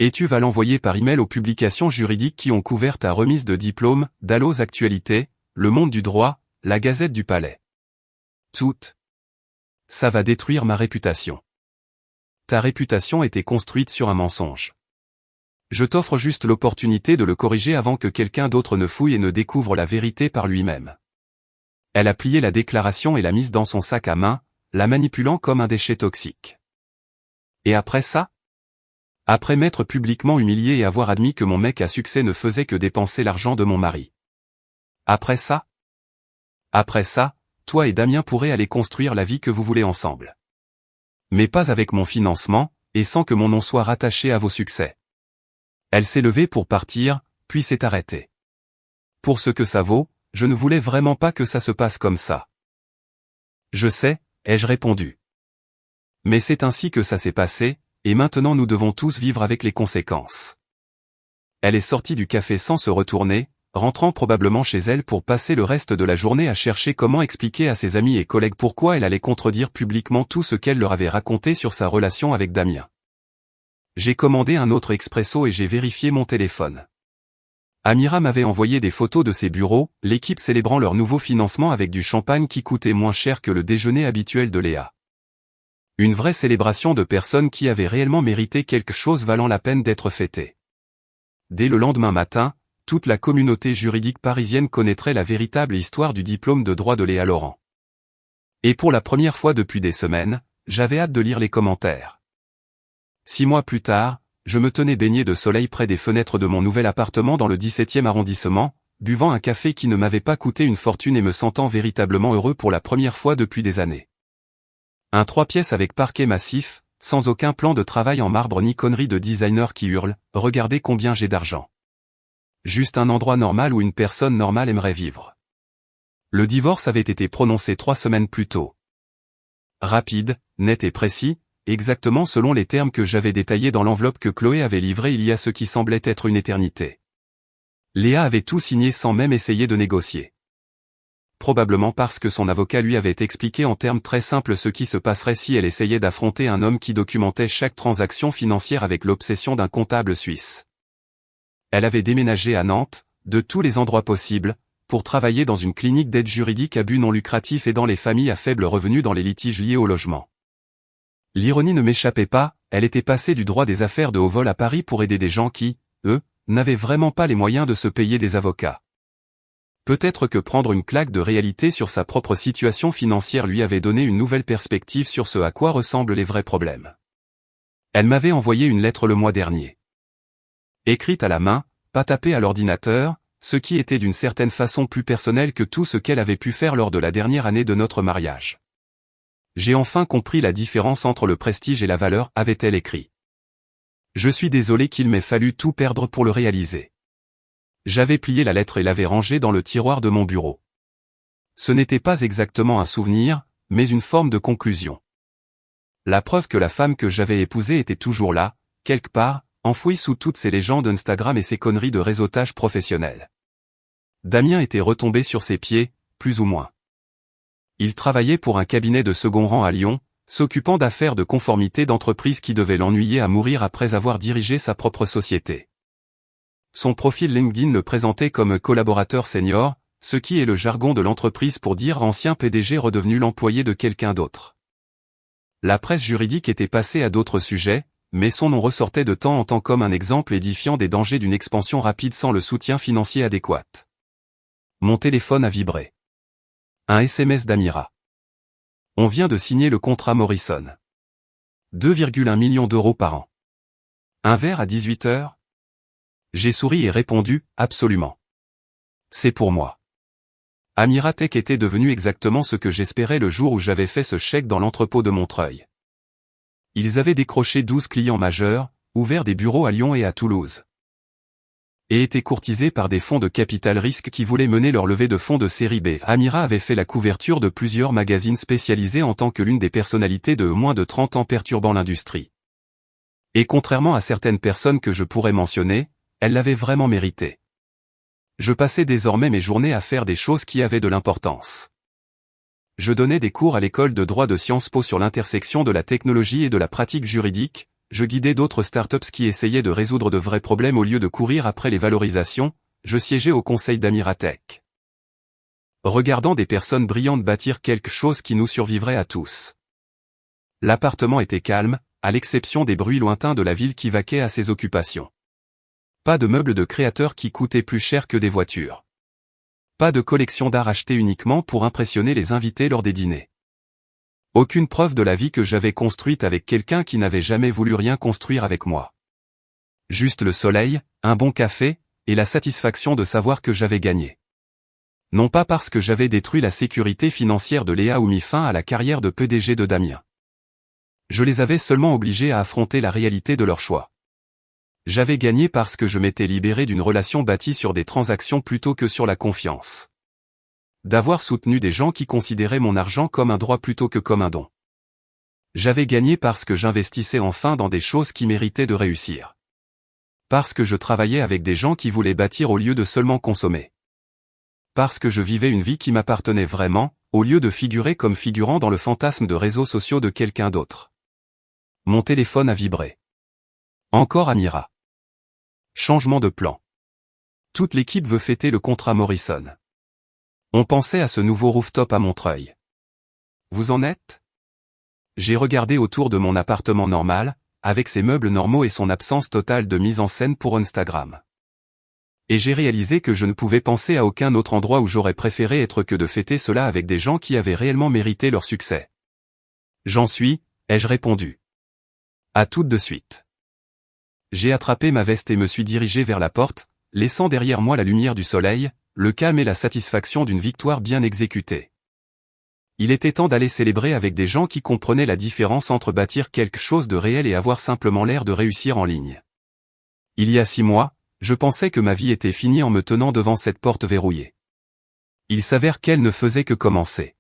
Et tu vas l'envoyer par email aux publications juridiques qui ont couvert ta remise de diplôme, Dalloz Actualité, Le Monde du Droit, la Gazette du Palais. Toutes. Ça va détruire ma réputation. Ta réputation était construite sur un mensonge. Je t'offre juste l'opportunité de le corriger avant que quelqu'un d'autre ne fouille et ne découvre la vérité par lui-même. Elle a plié la déclaration et l'a mise dans son sac à main, la manipulant comme un déchet toxique. Et après ça? Après m'être publiquement humilié et avoir admis que mon mec à succès ne faisait que dépenser l'argent de mon mari. Après ça? Après ça, toi et Damien pourrez aller construire la vie que vous voulez ensemble. Mais pas avec mon financement, et sans que mon nom soit rattaché à vos succès. Elle s'est levée pour partir, puis s'est arrêtée. Pour ce que ça vaut, je ne voulais vraiment pas que ça se passe comme ça. Je sais, ai-je répondu. Mais c'est ainsi que ça s'est passé, et maintenant nous devons tous vivre avec les conséquences. Elle est sortie du café sans se retourner, rentrant probablement chez elle pour passer le reste de la journée à chercher comment expliquer à ses amis et collègues pourquoi elle allait contredire publiquement tout ce qu'elle leur avait raconté sur sa relation avec Damien. J'ai commandé un autre expresso et j'ai vérifié mon téléphone. Amira m'avait envoyé des photos de ses bureaux, l'équipe célébrant leur nouveau financement avec du champagne qui coûtait moins cher que le déjeuner habituel de Léa. Une vraie célébration de personnes qui avaient réellement mérité quelque chose valant la peine d'être fêtées. Dès le lendemain matin, toute la communauté juridique parisienne connaîtrait la véritable histoire du diplôme de droit de Léa Laurent. Et pour la première fois depuis des semaines, j'avais hâte de lire les commentaires. 6 mois plus tard, je me tenais baigné de soleil près des fenêtres de mon nouvel appartement dans le 17e arrondissement, buvant un café qui ne m'avait pas coûté une fortune et me sentant véritablement heureux pour la première fois depuis des années. Un 3 pièces avec parquet massif, sans aucun plan de travail en marbre ni connerie de designer qui hurle, regardez combien j'ai d'argent. Juste un endroit normal où une personne normale aimerait vivre. Le divorce avait été prononcé 3 semaines plus tôt. Rapide, net et précis, exactement selon les termes que j'avais détaillés dans l'enveloppe que Chloé avait livrée il y a ce qui semblait être une éternité. Léa avait tout signé sans même essayer de négocier. Probablement parce que son avocat lui avait expliqué en termes très simples ce qui se passerait si elle essayait d'affronter un homme qui documentait chaque transaction financière avec l'obsession d'un comptable suisse. Elle avait déménagé à Nantes, de tous les endroits possibles, pour travailler dans une clinique d'aide juridique à but non lucratif aidant les familles à faible revenu dans les litiges liés au logement. L'ironie ne m'échappait pas, elle était passée du droit des affaires de haut vol à Paris pour aider des gens qui, eux, n'avaient vraiment pas les moyens de se payer des avocats. Peut-être que prendre une claque de réalité sur sa propre situation financière lui avait donné une nouvelle perspective sur ce à quoi ressemblent les vrais problèmes. Elle m'avait envoyé une lettre le mois dernier. Écrite à la main, pas tapée à l'ordinateur, ce qui était d'une certaine façon plus personnel que tout ce qu'elle avait pu faire lors de la dernière année de notre mariage. J'ai enfin compris la différence entre le prestige et la valeur, avait-elle écrit. Je suis désolé qu'il m'ait fallu tout perdre pour le réaliser. J'avais plié la lettre et l'avais rangée dans le tiroir de mon bureau. Ce n'était pas exactement un souvenir, mais une forme de conclusion. La preuve que la femme que j'avais épousée était toujours là, quelque part, enfouie sous toutes ces légendes Instagram et ces conneries de réseautage professionnel. Damien était retombé sur ses pieds, plus ou moins. Il travaillait pour un cabinet de second rang à Lyon, s'occupant d'affaires de conformité d'entreprises qui devaient l'ennuyer à mourir après avoir dirigé sa propre société. Son profil LinkedIn le présentait comme collaborateur senior, ce qui est le jargon de l'entreprise pour dire ancien PDG redevenu l'employé de quelqu'un d'autre. La presse juridique était passée à d'autres sujets, mais son nom ressortait de temps en temps comme un exemple édifiant des dangers d'une expansion rapide sans le soutien financier adéquat. Mon téléphone a vibré. Un SMS d'Amira. On vient de signer le contrat Morrison. 2,1 millions d'euros par an. Un verre à 18 h? J'ai souri et répondu, absolument. C'est pour moi. Amira Tech était devenu exactement ce que j'espérais le jour où j'avais fait ce chèque dans l'entrepôt de Montreuil. Ils avaient décroché 12 clients majeurs, ouvert des bureaux à Lyon et à Toulouse. Et étaient courtisés par des fonds de capital risque qui voulaient mener leur levée de fonds de série B. Amira avait fait la couverture de plusieurs magazines spécialisés en tant que l'une des personnalités de moins de 30 ans perturbant l'industrie. Et contrairement à certaines personnes que je pourrais mentionner, elle l'avait vraiment mérité. Je passais désormais mes journées à faire des choses qui avaient de l'importance. Je donnais des cours à l'école de droit de Sciences Po sur l'intersection de la technologie et de la pratique juridique, je guidais d'autres startups qui essayaient de résoudre de vrais problèmes au lieu de courir après les valorisations, je siégeais au conseil d'Amira Tech. Regardant des personnes brillantes bâtir quelque chose qui nous survivrait à tous. L'appartement était calme, à l'exception des bruits lointains de la ville qui vaquait à ses occupations. Pas de meubles de créateurs qui coûtaient plus cher que des voitures. Pas de collection d'art achetée uniquement pour impressionner les invités lors des dîners. Aucune preuve de la vie que j'avais construite avec quelqu'un qui n'avait jamais voulu rien construire avec moi. Juste le soleil, un bon café, et la satisfaction de savoir que j'avais gagné. Non pas parce que j'avais détruit la sécurité financière de Léa ou mis fin à la carrière de PDG de Damien. Je les avais seulement obligés à affronter la réalité de leur choix. J'avais gagné parce que je m'étais libéré d'une relation bâtie sur des transactions plutôt que sur la confiance. D'avoir soutenu des gens qui considéraient mon argent comme un droit plutôt que comme un don. J'avais gagné parce que j'investissais enfin dans des choses qui méritaient de réussir. Parce que je travaillais avec des gens qui voulaient bâtir au lieu de seulement consommer. Parce que je vivais une vie qui m'appartenait vraiment, au lieu de figurer comme figurant dans le fantasme de réseaux sociaux de quelqu'un d'autre. Mon téléphone a vibré. Encore Amira. Changement de plan. Toute l'équipe veut fêter le contrat Morrison. On pensait à ce nouveau rooftop à Montreuil. Vous en êtes? J'ai regardé autour de mon appartement normal, avec ses meubles normaux et son absence totale de mise en scène pour Instagram. Et j'ai réalisé que je ne pouvais penser à aucun autre endroit où j'aurais préféré être que de fêter cela avec des gens qui avaient réellement mérité leur succès. J'en suis, ai-je répondu. À tout de suite. J'ai attrapé ma veste et me suis dirigé vers la porte, laissant derrière moi la lumière du soleil, le calme et la satisfaction d'une victoire bien exécutée. Il était temps d'aller célébrer avec des gens qui comprenaient la différence entre bâtir quelque chose de réel et avoir simplement l'air de réussir en ligne. Il y a 6 mois, je pensais que ma vie était finie en me tenant devant cette porte verrouillée. Il s'avère qu'elle ne faisait que commencer.